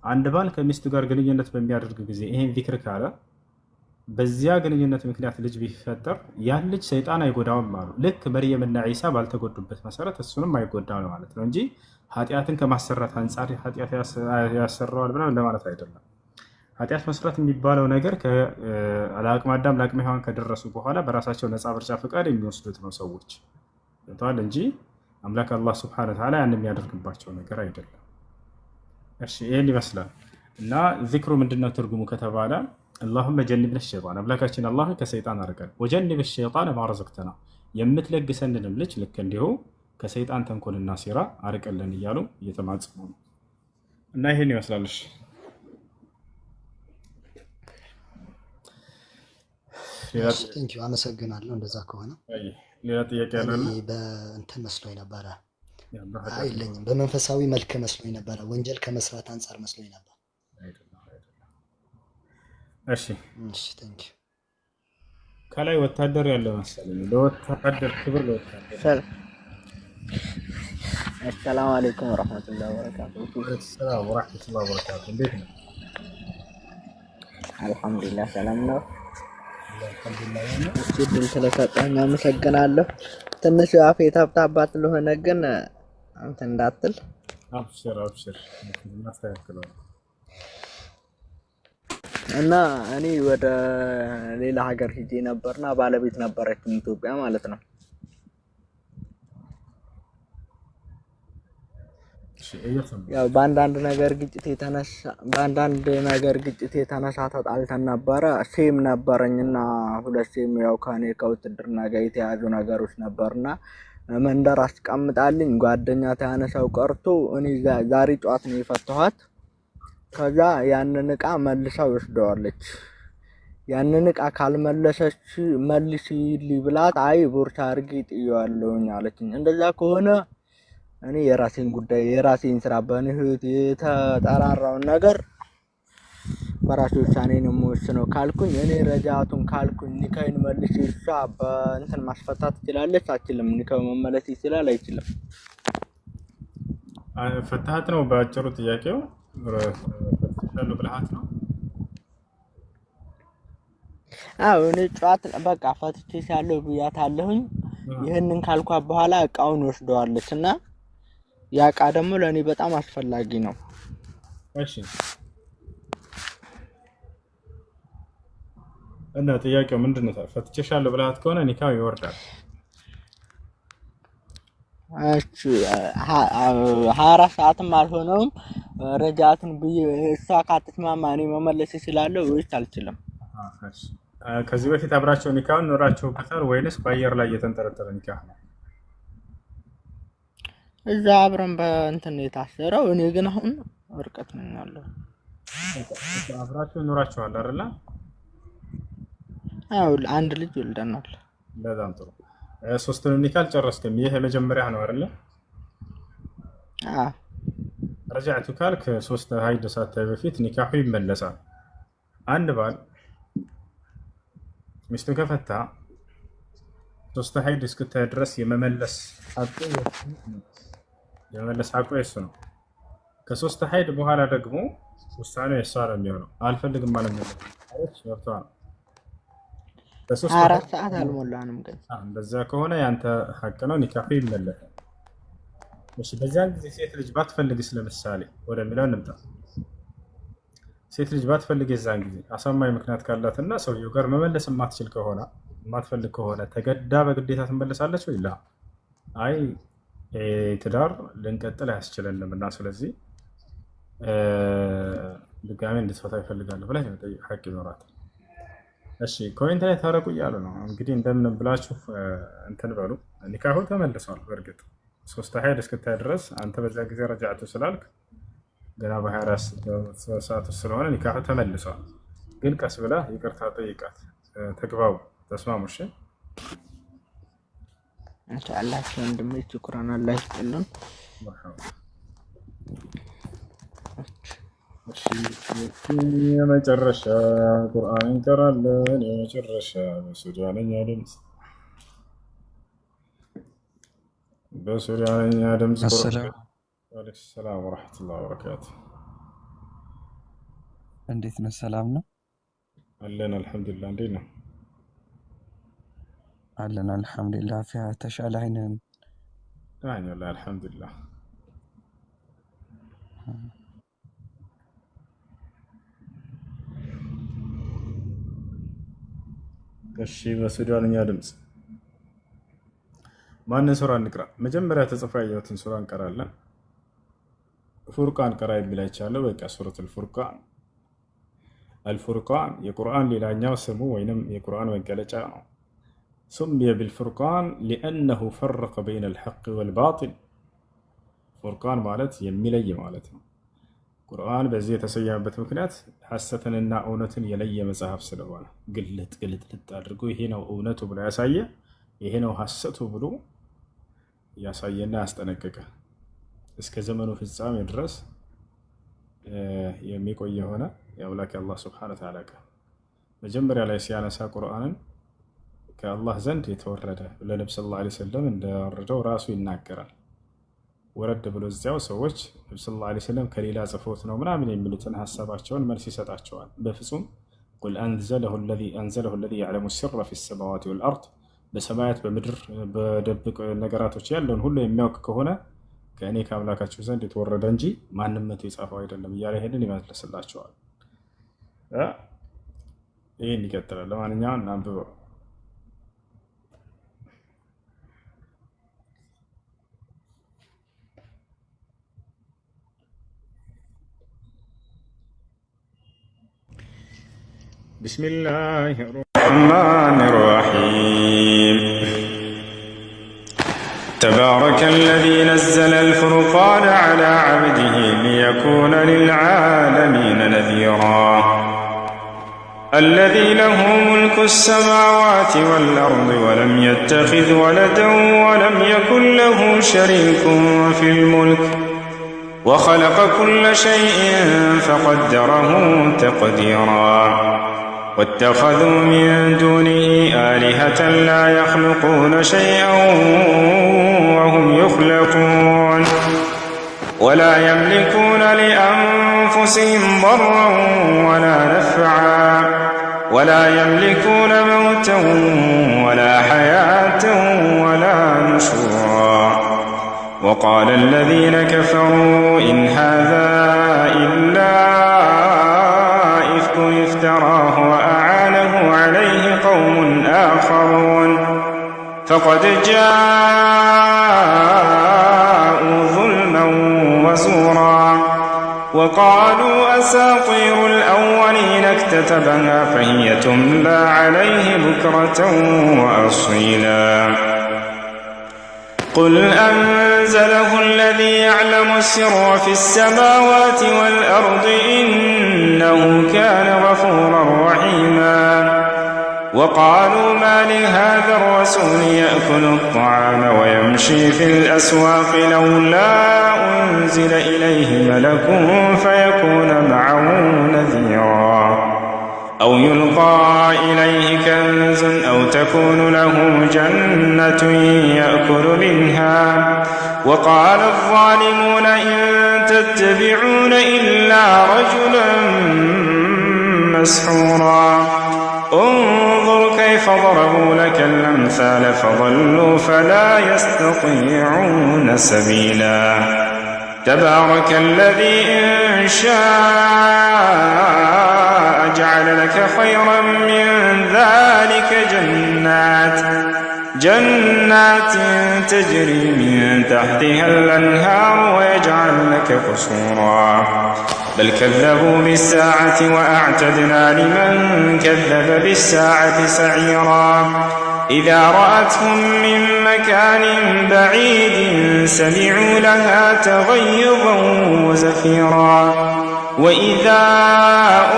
አንድ ባል ከሚስቱ ጋር ግንኙነት በሚያደርግ ጊዜ ይሄን ዚክር ካለ በዚያ ግንኙነት ምክንያት ልጅ ቢፈጠር ያን ልጅ ሰይጣን አይጎዳውም አሉ። ልክ መርየምና ዒሳ ባልተጎዱበት መሰረት እሱንም አይጎዳው ነው ማለት ነው እንጂ ኃጢአትን ከማሰራት አንጻር ኃጢአት ያሰራዋል ብለን ለማለት አይደለም። ኃጢአት መስራት የሚባለው ነገር ለአቅመ አዳም ለአቅመ ሔዋን ከደረሱ በኋላ በራሳቸው ነፃ ምርጫ ፈቃድ የሚወስዱት ነው ሰዎች ገብተዋል እንጂ አምላክ አላህ ሱብሓነሁ ወተዓላ ያን የሚያደርግባቸው ነገር አይደለም። እሺ ይሄን ይመስላል እና ዚክሩ ምንድነው ትርጉሙ ከተባለ አላሁመ ጀንብነ ሸይጣን አምላካችን አላህ ከሰይጣን አርቀን ወጀንብ ሸይጣን ማ ረዘቅተና የምትለግሰንንም ልጅ ልክ እንዲሁ ከሰይጣን ተንኮልና ሴራ አርቀልን እያሉ እየተማጸኑ ነው እና ይሄን ይመስላል። ቴንኪው አመሰግናለሁ። እንደዛ ከሆነ ሌላ ጥያቄ ያለ በእንትን መስሎኝ ነበረ። አይለኝም በመንፈሳዊ መልክ መስሎኝ ነበረ። ወንጀል ከመስራት አንጻር መስሎኝ ነበር። እሺ ቴንኪው። ከላይ ወታደር ያለ መሰለኝ። ለወታደር ክብር ለወታደር። አሰላሙ አለይኩም ወራህመቱላሂ ወበረካቱሁ። ሰላም ወራህመቱላሂ ወበረካቱሁ። እንዴት ነው? አልሐምዱሊላህ ሰላም ነው። እሺ ድል ስለሰጠኝ አመሰግናለሁ። ትንሽ አፌ ታብታባ ስለሆነ ግን አንተ እንዳትል። አብሽር እናስተካክለዋለን። እና እኔ ወደ ሌላ ሀገር ሄጄ ነበርና ባለቤት ነበረችኝ ኢትዮጵያ ማለት ነው። ያው በአንዳንድ ነገር ግጭት የተነሳ ተጣልተን ነበረ። ሴም ነበረኝና ሁለት ሴም ያው ከኔ ከውትድርና ጋር የተያዙ ነገሮች ነበርና መንደር አስቀምጣልኝ ጓደኛ ታነሳው ቀርቶ እኔ ዛሬ ጧት ነው የፈታኋት። ከዛ ያንን እቃ መልሳው ወስደዋለች። ያንን እቃ ካልመለሰች መልሺልኝ ብላት አይ ቦርሳ አድርጌ ጥዬዋለሁኝ አለችኝ። እንደዛ ከሆነ እኔ የራሴን ጉዳይ የራሴን ስራ በንህት የተጠራራውን ነገር በራሴ ውሳኔ ነው የምወስነው ካልኩኝ እኔ ረጃቱን ካልኩኝ ኒካይን መልሼ እሷ በእንትን ማስፈታት ትችላለች አትችልም? ኒካው መመለስ ይችላል አይችልም? ፈታሃት ነው በአጭሩ ጥያቄው። ፈትሻለሁ ብልሃት ነው። አዎ እኔ ጫት በቃ ፈትቼ ያለው ብያታለሁኝ። ይሄንን ካልኳት በኋላ እቃውን ወስደዋለችና ያ እቃ ደግሞ ለኔ በጣም አስፈላጊ ነው። እሺ እና ጥያቄው ምንድነው? ፈትቼሻለሁ ብልሃት ከሆነ ኒካው ይወርዳል። እሺ 24 ሰዓትም አልሆነውም ረጃቱን ብዬ እሷ ካትስማማ እኔ መመለስ እችላለሁ ወይስ አልችልም? ከዚህ በፊት አብራቸው ኒካውን ኖራችሁበታል ወይንስ በአየር ላይ የተንጠለጠለ ኒካህ ነው? እዛ አብረን በእንትን የታሰረው እኔ ግን አሁን ርቀት ነኝ ያለው። አብራችሁ ኖራችኋል አይደል? አዎ አንድ ልጅ ወልደናል። በጣም ጥሩ። ሶስቱንም ኒካህ ጨረስክም? ይሄ የመጀመሪያ ነው አይደል? ረጃዕቱ ካልክ ሶስት ሀይድ ሳታይ በፊት ኒካሁ ይመለሳል። አንድ ባል ሚስቱን ከፈታ ሶስት ሀይድ እስክታይ ድረስ የመመለስ ሐቁ የሱ ነው። ከሶስት ሀይድ በኋላ ደግሞ ውሳኔው የሷ ነው የሚሆነው። አልፈልግም ማለት ነው ወርቷል። 24 ሰዓት አልሞላንም ግን እንደዛ ከሆነ ያንተ ሐቅ ነው፣ ኒካሁ ይመለሳል። እሺ በዚያን ጊዜ ሴት ልጅ ባትፈልግስ ለምሳሌ ወደሚለው እንምጣ። ሴት ልጅ ባትፈልግ የዛን ጊዜ አሳማኝ ምክንያት ካላትና ሰውየው ጋር መመለስ የማትችል ከሆነ የማትፈልግ ከሆነ ተገዳ በግዴታ ትመለሳለች ወይ? ላ አይ ትዳር ልንቀጥል አያስችለንም እና ስለዚህ ድጋሜ እንድትፈታ ይፈልጋሉ ብላ የመጠየቅ ሐቅ ይኖራታል። እሺ ኮሜንት ላይ ታረቁ እያሉ ነው እንግዲህ እንደምን ብላችሁ እንትን በሉ። ኒካሁ ተመልሷል። በእርግጥ ሶስት ሀይድ እስክታይ ድረስ አንተ በዛ ጊዜ ረጃዕቱ ስላልክ ገና በ24 ሰዓት ስለሆነ ኒካሁ ተመልሷል። ግን ቀስ ብላ ይቅርታ ጠይቃት፣ ተግባቡ፣ ተስማሙ። እሺ ኢንሻአላህ ወንድሜ ሽኩራን አላህ ይስጥልን። የመጨረሻ ቁርአን እንቀራለን። የመጨረሻ በሱዳንኛ ድምፅ ወአለይኩም ሰላም ወረሕመቱላሂ ወበረካቱ። እንዴት ነው? ሰላም ነው አለን አልሐምዱሊላህ። እንዴት ነው? አለን አልሐምዱሊላህ። ፊያ ተሻለ አይነን አኛላ አልሐምዱሊላህ። እሺ በሱዳንኛ ድምፅ ማንን ሱራ እንቅራ? መጀመሪያ ተጽፎ ያየሁትን ሱራ እንቀራለን። ፉርቃን ቀራ የሚል አይቻለሁ። በቃ ሱረቱል ፉርቃን። አልፉርቃን የቁርአን ሌላኛው ስሙ ወይንም የቁርአን መገለጫ ነው። ሱምየ ቢልፉርቃን ሊአነሁ ፈረቀ በይነ አልሐቅ ወልባጢል። ፉርቃን ማለት የሚለይ ማለት ነው። ቁርአን በዚህ የተሰየመበት ምክንያት ሐሰትንና እውነትን የለየ መጽሐፍ ስለሆነ ግልጥ ግልጥልጥ አድርጎ ይሄ ነው እውነቱ ብሎ ያሳየ፣ ይሄ ነው ሐሰቱ ብሎ ያሳየና ያስጠነቀቀ እስከ ዘመኑ ፍጻሜ ድረስ የሚቆይ የሆነ የአምላክ አላህ ሱብሓነሁ ወተዓላ ቃል መጀመሪያ ላይ ሲያነሳ ቁርአንን ከአላህ ዘንድ የተወረደ ለነብዩ ሰለላሁ ዐለይሂ ወሰለም እንደወረደው ራሱ ይናገራል። ወረድ ብሎ እዚያው ሰዎች ነብዩ ሰለላሁ ዐለይሂ ወሰለም ከሌላ ጽፎት ነው ምናምን የሚሉትን ሐሳባቸውን መልስ ይሰጣቸዋል። በፍጹም ቁል አንዘለሁ الذي يعلم السر في السماوات والأرض በሰማያት በምድር በደብቅ ነገራቶች ያለውን ሁሉ የሚያውቅ ከሆነ ከእኔ ከአምላካችሁ ዘንድ የተወረደ እንጂ ማንም መቶ የጻፈው አይደለም እያለ ይሄንን ይመልስላቸዋል። ይሄን ይቀጥላል። ለማንኛውም እናንብበው። بسم الله الرحمن الرحيم تبارك الذي نزل الفرقان على عبده ليكون للعالمين نذيرا الذي له ملك السماوات والأرض ولم يتخذ ولدا ولم يكن له شريك في الملك وخلق كل شيء فقدره تقديرا واتخذوا من دونه آلهة لا يخلقون شيئا وهم يخلقون ولا يملكون لأنفسهم ضرا ولا نفعا ولا يملكون موتا ولا حياة ولا نشورا وقال الذين كفروا إن هذا إلا إفك افتراه وأعانه عليه قوم آخرون فقد جاءوا ظلما وزورا وقالوا أساطير الأولين اكتتبها فهي تملى عليه بكرة وأصيلا قل أنزله الذي يعلم السر في السماوات والأرض إنه كان غفورا رحيما وقالوا ما لهذا الرسول يأكل الطعام ويمشي في الأسواق لولا أنزل إليه ملك فيكون معه نذيرا أو يلقى إليه كنز أو تكون له جنة يأكل منها وقال الظالمون إن تتبعون إلا رجلا مسحورا انظر كيف ضربوا لك الأمثال فضلوا فلا يستطيعون سبيلا تبارك الذي إن شاء جعل لك خيرا من ذلك جنات تجري من تحتها الأنهار ويجعل لك قصورا بل كذبوا بالساعة وأعتدنا لمن كذب بالساعة سعيرا إذا رأتهم من مكان بعيد سمعوا لها تغيظا وزفيرا وإذا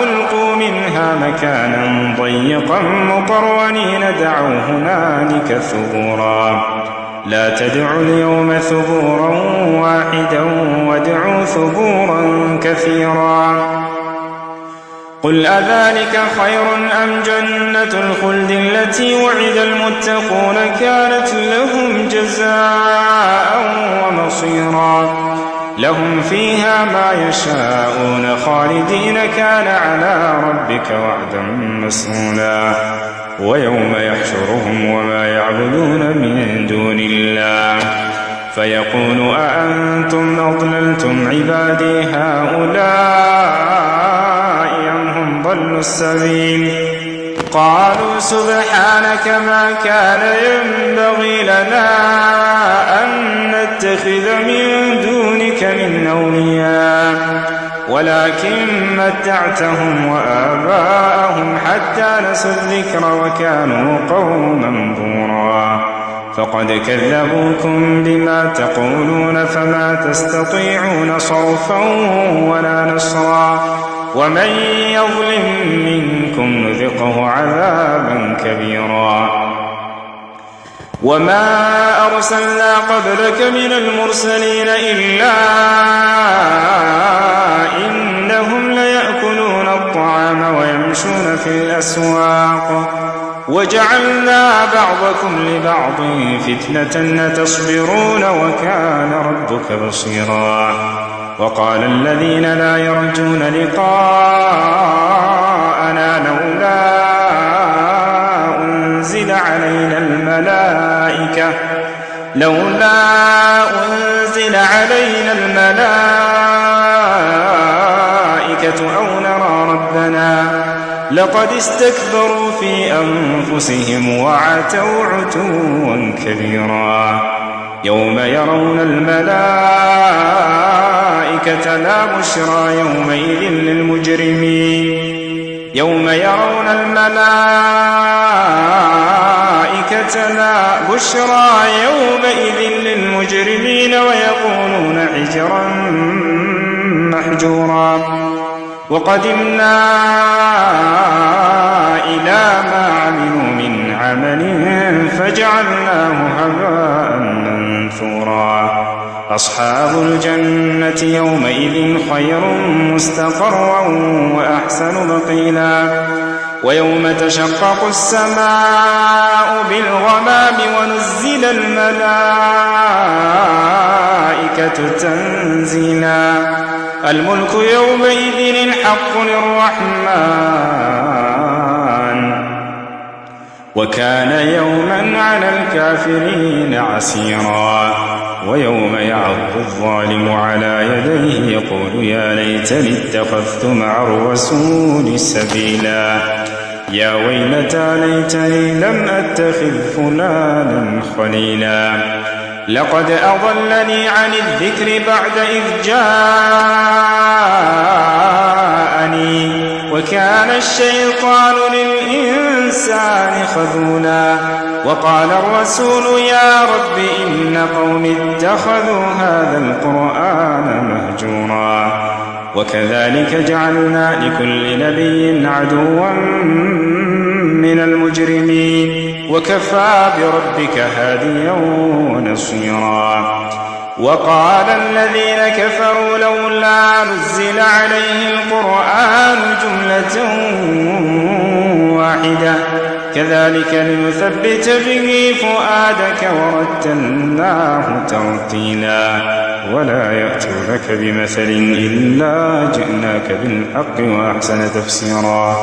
ألقوا منها مكانا ضيقا مقرنين دعوا هنالك ثبورا لا تدعوا اليوم ثبورا واحدا وادعوا ثبورا كثيرا قل أذلك خير أم جنة الخلد التي وعد المتقون كانت لهم جزاء ومصيرا لهم فيها ما يشاءون خالدين كان على ربك وعدا مسئولا ويوم يحشرهم وما يعبدون من دون الله فيقول أأنتم أضللتم عبادي هؤلاء أم هم ضلوا السبيل قالوا سبحانك ما كان ينبغي لنا أن نتخذ من دونك من أولياء ولكن متعتهم وآباءهم حتى نسوا الذكر وكانوا قوما بورا فقد كذبوكم بما تقولون فما تستطيعون صرفا ولا نصرا ومن يظلم منكم نذقه عذابا كبيرا وما أرسلنا قبلك من المرسلين إلا إنهم ليأكلون الطعام ويمشون في الأسواق وجعلنا بعضكم لبعض فتنة تصبرون وكان ربك بصيرا وقال الذين لا يرجون لقاءنا لولا أنزل علينا الملائكة أو نرى ربنا لقد استكبروا في أنفسهم وعتوا عتوا كبيرا يوم يرون الملائكة لا بشرى يومئذ للمجرمين يوم يرون الملائكة لا بشرى يومئذ للمجرمين ويقولون حجرا محجورا وقدمنا إلى ما عملوا من عمل فجعلناه هباء منثورا أصحاب الجنة يومئذ خير مستقرا وأحسن مقيلا ويوم تشقق السماء بالغمام ونزل الملائكة تنزيلا الملك يومئذ الحق للرحمن وكان يوما على الكافرين عسيرا ويوم يعض الظالم على يديه يقول يا ليتني اتخذت مع الرسول سبيلا يا ويلتى ليتني لم أتخذ فلانا خليلا لقد أضلني عن الذكر بعد إذ جاءني وكان الشيطان للإنسان خذولا وقال الرسول يا رب إن قومي اتخذوا هذا القرآن مهجورا وكذلك جعلنا لكل نبي عدوا من المجرمين وكفى بربك هاديا ونصيرا وقال الذين كفروا لولا نزل عليه القرآن جملة واحدة كذلك لنثبت به فؤادك ورتلناه ترتيلا ولا يأتونك بمثل إلا جئناك بالحق وأحسن تفسيرا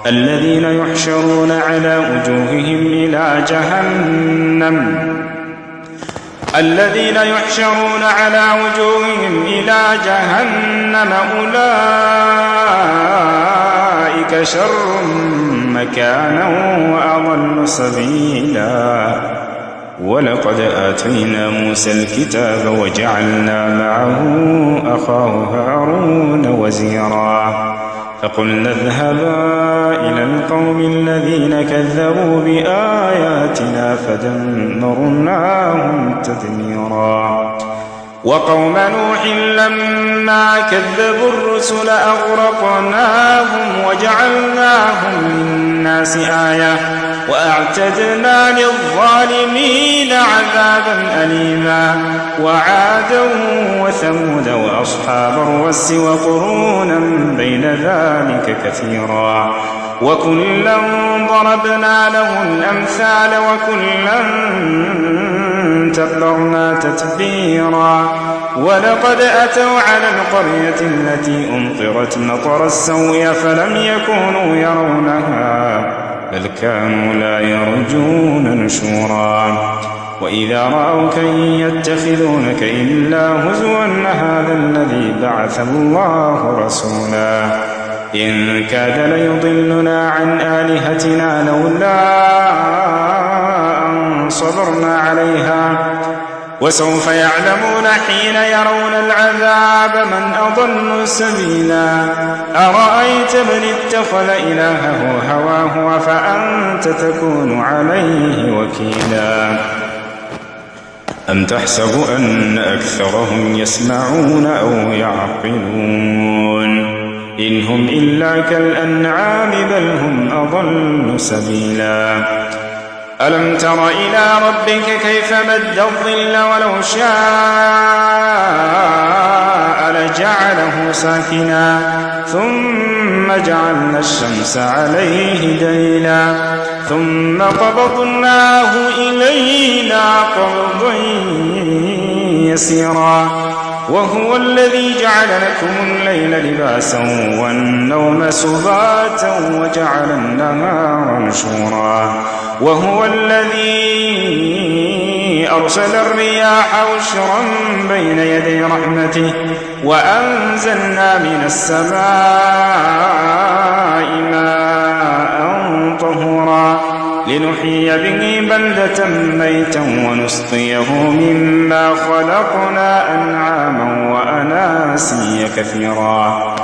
الذين يحشرون على وجوههم إلى جهنم أولئك شر مكانا وأضل سبيلا ولقد آتينا موسى الكتاب وجعلنا معه أخاه هارون وزيرا فقلنا اذهبا إلى القوم الذين كذبوا بآياتنا فدمرناهم تدميرا وقوم نوح لما كذبوا الرسل أغرقناهم وجعلناهم للناس آية وأعتدنا للظالمين عذابا أليما وعادا وثمود وأصحاب الرس وقرونا بين ذلك كثيرا وكلا ضربنا له الأمثال وكلا تبرنا تتبيرا ولقد أتوا على القرية التي أمطرت مطر السوء فلم يكونوا يرونها بل كانوا لا يرجون نشورا وإذا رأوك يتخذونك إلا هزوا هذا الذي بعث الله رسولا إن كاد ليضلنا عن آلهتنا لولا أن صبرنا عليها وسوف يعلمون حين يرون العذاب من أضل سبيلا أرأيت من اتخذ إلهه هواه فأنت تكون عليه وكيلا أم تحسب أن أكثرهم يسمعون أو يعقلون إن هم إلا كالأنعام بل هم أضل سبيلا ألم تر إلى ربك كيف مد الظل ولو شاء لجعله ساكنا ثم جعلنا الشمس عليه دليلا ثم قبضناه إلينا قبضا يسيرا وهو الذي جعل لكم الليل لباسا والنوم سباتا وجعل النهار نشورا وهو الذي أرسل الرياح بشرا بين يدي رحمته وأنزلنا من السماء ماء طهورا لنحيي به بلدة ميتا ونسقيه مما خلقنا أنعاما وأناسيا كثيرا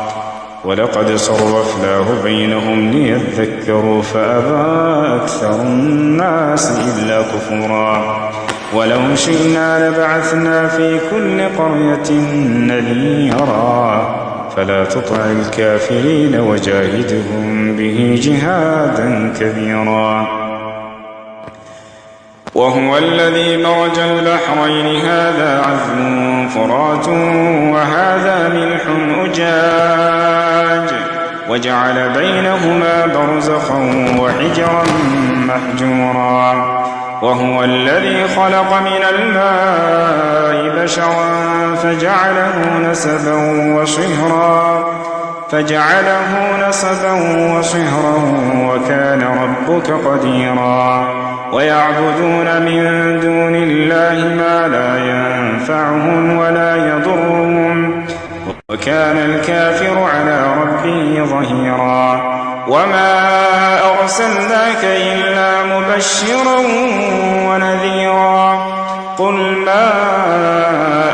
ولقد صرفناه بينهم ليذكروا فأبى أكثر الناس إلا كفورا ولو شئنا لبعثنا في كل قرية نذيرا فلا تطع الكافرين وجاهدهم به جهادا كبيرا وهو الذي مرج البحرين هذا عذب فرات وهذا ملح أجاج وجعل بينهما برزخا وحجرا محجورا وهو الذي خلق من الماء بشرا فجعله نسبا وصهرا وكان ربك قديرا ويعبدون من دون الله ما لا ينفعهم ولا يضرهم وكان الكافر على ربه ظهيرا وما أرسلناك إلا مبشرا ونذيرا قل ما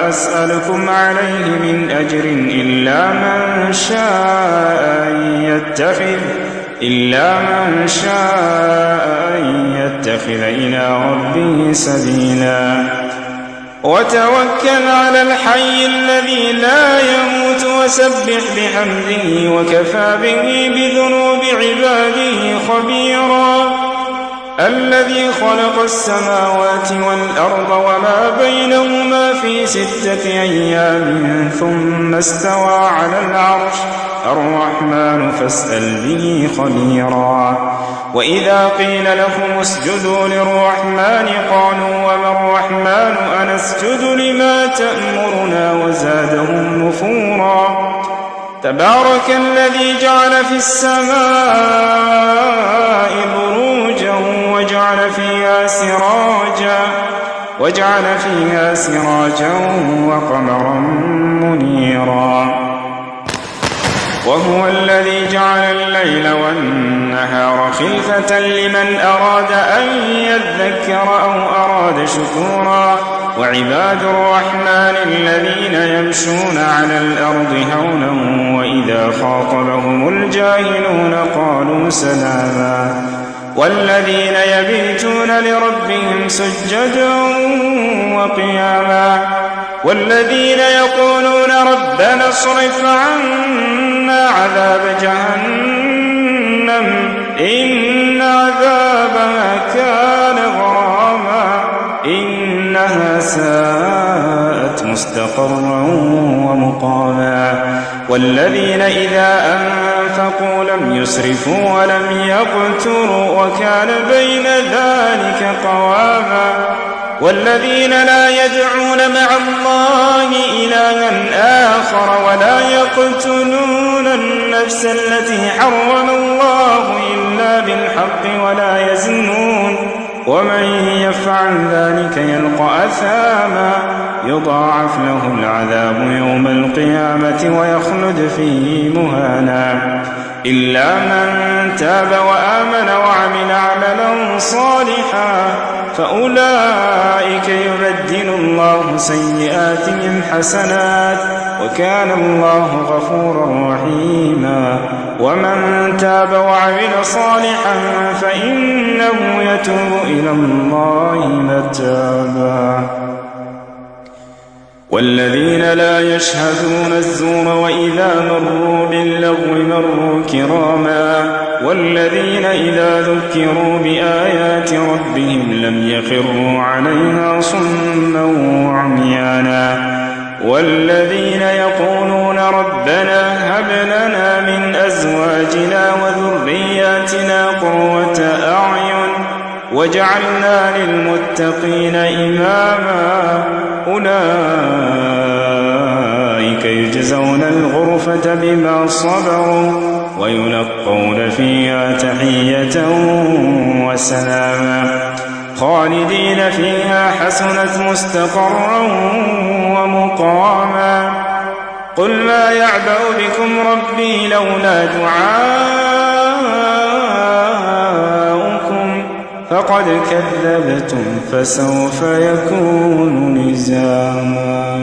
أسألكم عليه من أجر إلا من شاء أن يتخذ إلى ربه سبيلا وتوكل على الحي الذي لا يموت وسبح بحمده وكفى به بذنوب عباده خبيرا الذي خلق السماوات والأرض وما بينهما في 6 أيام ثم استوى على العرش الرحمن فاسأل به خبيرا وإذا قيل لهم اسجدوا للرحمن قالوا وما الرحمن أنسجد لما تأمرنا وزادهم نفورا تبارك الذي جعل في السماء بروجا وجعل فيها سراجا وقمرا منيرا وهو الذي جعل الليل والنهار خلفة لمن أراد أن يذكر أو أراد شكورا وعباد الرحمن الذين يمشون على الأرض هونا وإذا خاطبهم الجاهلون قالوا سلاما والذين يبيتون لربهم سجدا وقياما والذين يقولون ربنا اصرف عنا عذاب جهنم إن عذابها كان غراما إنها ساءت مستقرا ومقاما والذين إذا أنفقوا لم يسرفوا ولم يقتروا وكان بين ذلك قواما والذين لا يدعون مع الله إلها آخر ولا يقتلون النفس التي حرم الله إلا بالحق ولا يزنون ومن يفعل ذلك يلقى أثاما يضاعف له العذاب يوم القيامة ويخلد فيه مهانا إلا من تاب وآمن وعمل عملا صالحا فأولئك يبدل الله سيئاتهم حسنات وكان الله غفورا رحيما ومن تاب وعمل صالحا فإنه يتوب إلى الله متابا والذين لا يشهدون الزور وإذا مروا باللغو مروا كراما والذين إذا ذكروا بآيات ربهم لم يخروا عليها صما وعميانا والذين يقولون ربنا هب لنا من أزواجنا وذرياتنا قرة أعين وجعلنا للمتقين إماما أولئك يجزون الغرفة بما صبروا ويلقون فيها تحية وسلاما خالدين فيها حسنت مستقرا ومقاما قل ما يعبأ بكم ربي لولا دعاؤكم فقد كذبتم فسوف يكون لزاما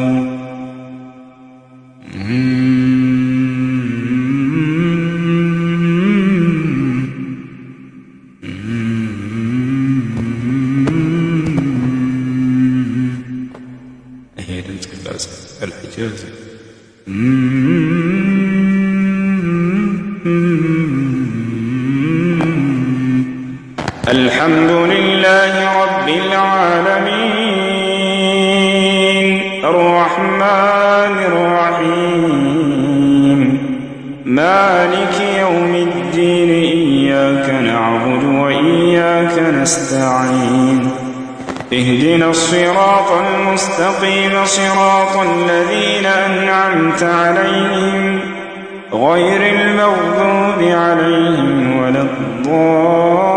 الحمد لله رب العالمين الرحمن الرحيم مالك يوم الدين إياك نعبد وإياك نستعين اهدنا الصراط المستقيم صراط الذين أنعمت عليهم غير المغضوب عليهم ولا الضالين.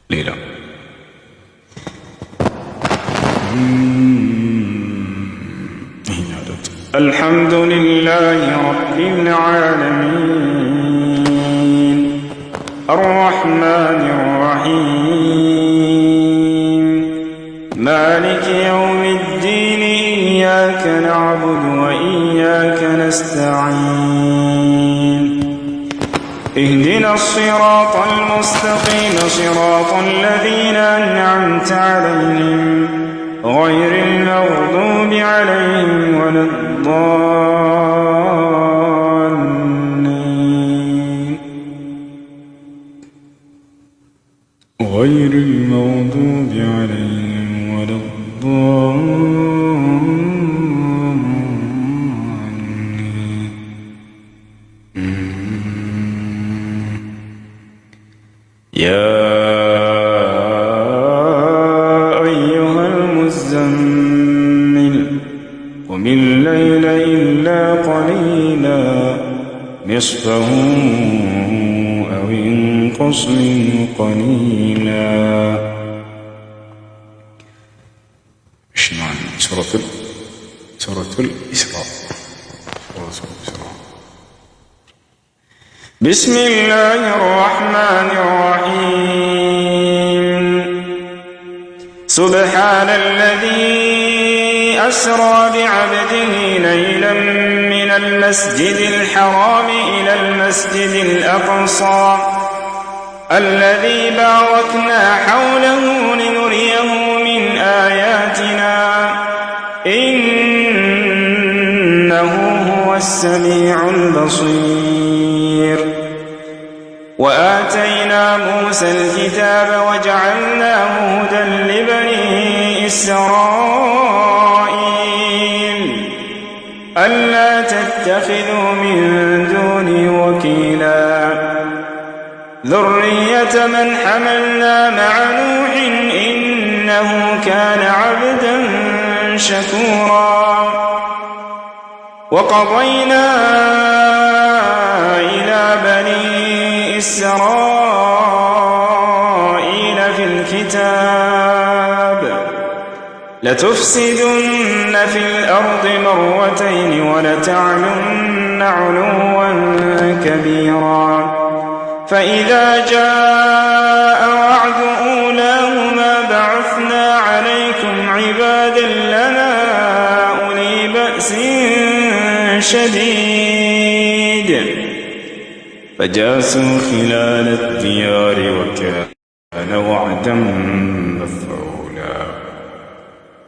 ليلى الحمد لله رب العالمين الرحمن الرحيم مالك يوم الدين إياك نعبد وإياك نستعين اهدنا الصراط المستقيم صراط الذين أنعمت عليهم غير المغضوب عليهم ولا الضالين غير المغضوب عليهم ولا الضالين. يا أيها المزمل قم الليل إلا قليلا نصفه أو انقص منه قليلا. شنو سورة الإسراء. بسم الله الرحمن الرحيم سبحان الذي أسرى بعبده ليلا من المسجد الحرام إلى المسجد الأقصى الذي باركنا حوله لنريه من آياتنا إنه هو السميع البصير. وآتينا موسى الكتاب وجعلناه هدى لبني إسرائيل ألا تتخذوا من دوني وكيلا ذرية من حملنا مع نوح إنه كان عبدا شكورا. وقضينا إلى بني إسرائيل في الكتاب لتفسدن في الأرض مرتين ولتعلن علوا كبيرا. فإذا جاء وعد أولاهما بعثنا عليكم عبادا لنا أولي بأس شديد فجاسوا خلال الديار وكان وعدا مفعولا.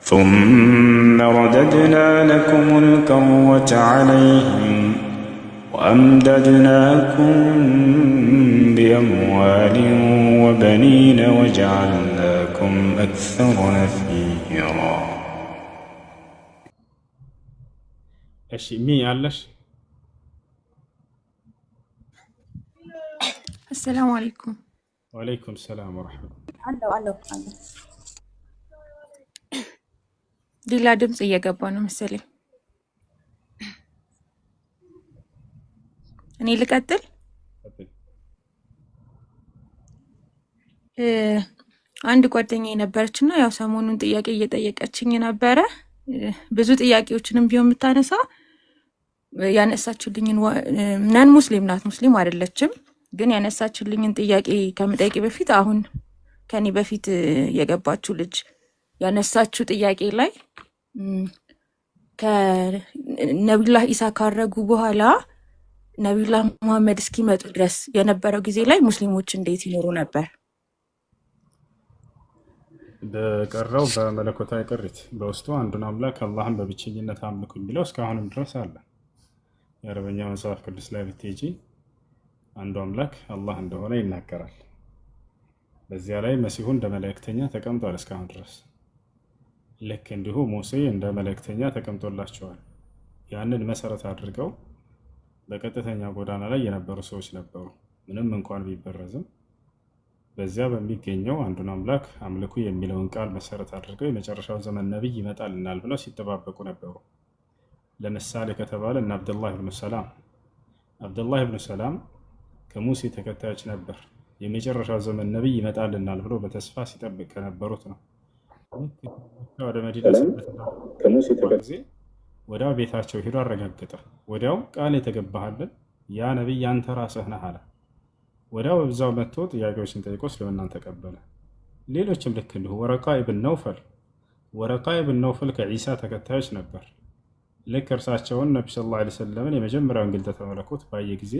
ثم رددنا لكم الكرة عليهم وأمددناكم بأموال وبنين وجعلناكم أكثر نفيرا. እሺ ሚ አለሽ? السلام عليكم. ወአለይኩም ሰላም ወራህመቱላህ። አለው ሌላ ድምጽ እየገባ ነው መሰለኝ። እኔ ልቀጥል? አንድ ጓደኛዬ ነበረችና ያው ሰሞኑን ጥያቄ እየጠየቀችኝ ነበረ። ብዙ ጥያቄዎችንም ቢሆን የምታነሳ ያነሳችልኝን ነን ሙስሊም ናት፣ ሙስሊም አይደለችም። ግን ያነሳችልኝን ጥያቄ ከምጠይቅ በፊት አሁን ከኔ በፊት የገባችው ልጅ ያነሳችው ጥያቄ ላይ ከነቢዩላህ ኢሳ ካረጉ በኋላ ነቢዩላህ መሐመድ እስኪመጡ ድረስ የነበረው ጊዜ ላይ ሙስሊሞች እንዴት ይኖሩ ነበር? በቀረው በመለኮታዊ ቅሪት በውስጡ አንዱን አምላክ አላህን በብቸኝነት አምልኩ የሚለው እስካሁንም ድረስ አለ። የአረበኛ መጽሐፍ ቅዱስ ላይ ብትሄጂ አንዱ አምላክ አላህ እንደሆነ ይናገራል። በዚያ ላይ መሲሁ እንደ መልእክተኛ ተቀምጧል እስካሁን ድረስ። ልክ እንዲሁ ሙሴ እንደ መልእክተኛ ተቀምጦላቸዋል። ያንን መሰረት አድርገው በቀጥተኛ ጎዳና ላይ የነበሩ ሰዎች ነበሩ። ምንም እንኳን ቢበረዝም በዚያ በሚገኘው አንዱን አምላክ አምልኩ የሚለውን ቃል መሰረት አድርገው የመጨረሻው ዘመን ነብይ ይመጣልናል ብለው ሲጠባበቁ ነበሩ። ለምሳሌ ከተባለ እነ አብዱላህ ብኑ ሰላም ከሙሴ ተከታዮች ነበር። የመጨረሻው ዘመን ነብይ ይመጣልናል ብሎ በተስፋ ሲጠብቅ ከነበሩት ነው። ወደ መዲና ጊዜ ወዲያው ቤታቸው ሄዶ አረጋገጠ። ወዲያው ቃል የተገባሃልን ያ ነብይ አንተ ራስህ ነህ አለ። ወዲያው በዛው መጥቶ ጥያቄዎችን ጠይቆ እስልምናን ተቀበለ። ሌሎችም ልክ እንዲሁ ወረቃ ኢብን ነውፈል ከዒሳ ተከታዮች ነበር። ልክ እርሳቸውን ነቢ ሰለላሁ ዐለይሂ ወሰለምን የመጀመሪያውን ግልጠተ መለኮት ባየ ጊዜ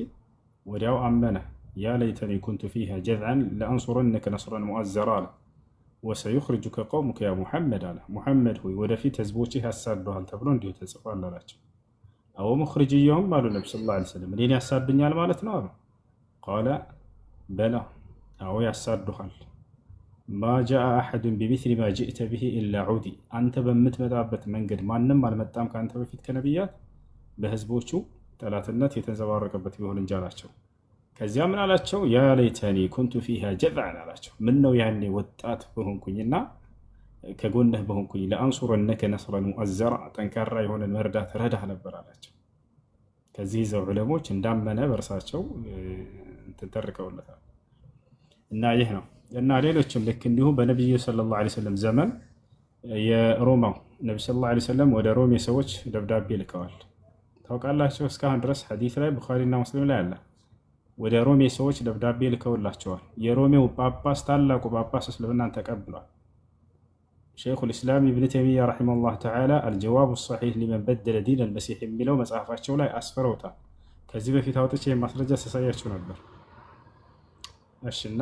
ወዲያው አመነ። ያ ለይተኒ ኩንቱ ፊሃ ጀዝዐን ለአንሱረነከ ነስረን ሙዐዘራ አለ። ወሰዩኽሪጁከ ቀውሙከ ያ ሙሐመድ አለ። ሙሐመድ ሆይ ወደፊት ህዝቦችህ ያሳዱሃል ተብሎ እንዲሁ ተጽፏል አላቸው። አዎ ሙኽሪጅየሁም አሉ ነቢ ሰለላሁ ዐለይሂ ወሰለም፣ እኔን ያሳዱኛል ማለት ነው አሉ። ቃለ በላ አዎ ያሳዱሃል። ማ ጃአ አሐዱን ቢሚስሊ ማ ጅእተ ብሂ ኢላ ዑዲ፣ አንተ በምትመጣበት መንገድ ማንም አልመጣም ከአንተ በፊት ከነቢያት በህዝቦቹ ጠላትነት የተንጸባረቀበት ቢሆን እንጂ አላቸው። ከዚያ ምን አላቸው? ያ ለይተኒ ኩንቱ ፊሃ ጀዝዐን አላቸው። ምን ነው ያኔ ወጣት በሆንኩኝና ከጎንህ በሆንኩኝ፣ ለአንሱረነከ ነስረን ሙዐዘራ ጠንካራ የሆነ መርዳት ረዳህ ነበር አላቸው። ከዚህ ዘው ዑለሞች እንዳመነ በእርሳቸው ተጠርቀውለታል። እና ይህ ነው እና ሌሎችም ልክ እንዲሁ በነቢዩ ሰለላሁ ዐለይሂ ወሰለም ዘመን የሮማው ነቢ ሰለላሁ ዐለይሂ ወሰለም ወደ ሮሜ ሰዎች ደብዳቤ ልከዋል። ታውቃላቸው። እስካሁን ድረስ ሐዲስ ላይ ቡኻሪና ሙስሊም ላይ አለ። ወደ ሮሜ ሰዎች ደብዳቤ ልከውላቸዋል። የሮሜው ጳጳስ ታላቁ ጳጳስ እስልምናን ተቀብሏል። ሸይኹል ኢስላም ኢብኑ ተይሚያ ረሒመሁላህ ተዓላ አልጀዋቡ ሰሒህ ሊመን በደለ ዲን አልመሲሕ የሚለው መጽሐፋቸው ላይ አስፈረውታል። ከዚህ በፊት አውጥቼ ማስረጃ ተሳያችሁ ነበር። እሺና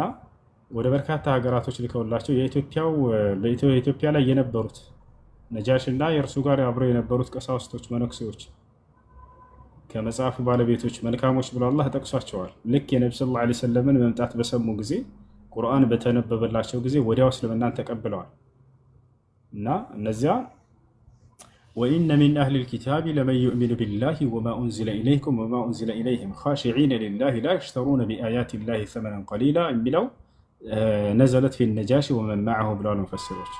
ወደ በርካታ ሀገራቶች ልከውላቸው በኢትዮጵያ ላይ የነበሩት ነጃሽና የእርሱ ጋር አብረው የነበሩት ቀሳውስቶች፣ መነኩሴዎች ከመጽሐፉ ባለቤቶች መልካሞች ብሎ አላህ ጠቅሷቸዋል። ልክ የነቢ ሰለላሁ ዐለይሂ ወሰለምን መምጣት በሰሙ ጊዜ ቁርአን በተነበበላቸው ጊዜ ወዲያው እስልምናን ተቀብለዋል። እና እነዚያ ወኢነ ሚን አህሊል ኪታቢ ለመን ዩእሚኑ ቢላሂ ወማ ኡንዚለ ኢለይኩም ወማ ኡንዚለ ኢለይሂም ኻሺዒነ ሊላሂ ላ የሽተሩነ ቢአያቲላሂ ሰመነን ቀሊላ የሚለው ነዘለት ፊ ነጃሺ ወመን መዐሁ ብለዋል ሙፈሲሮች።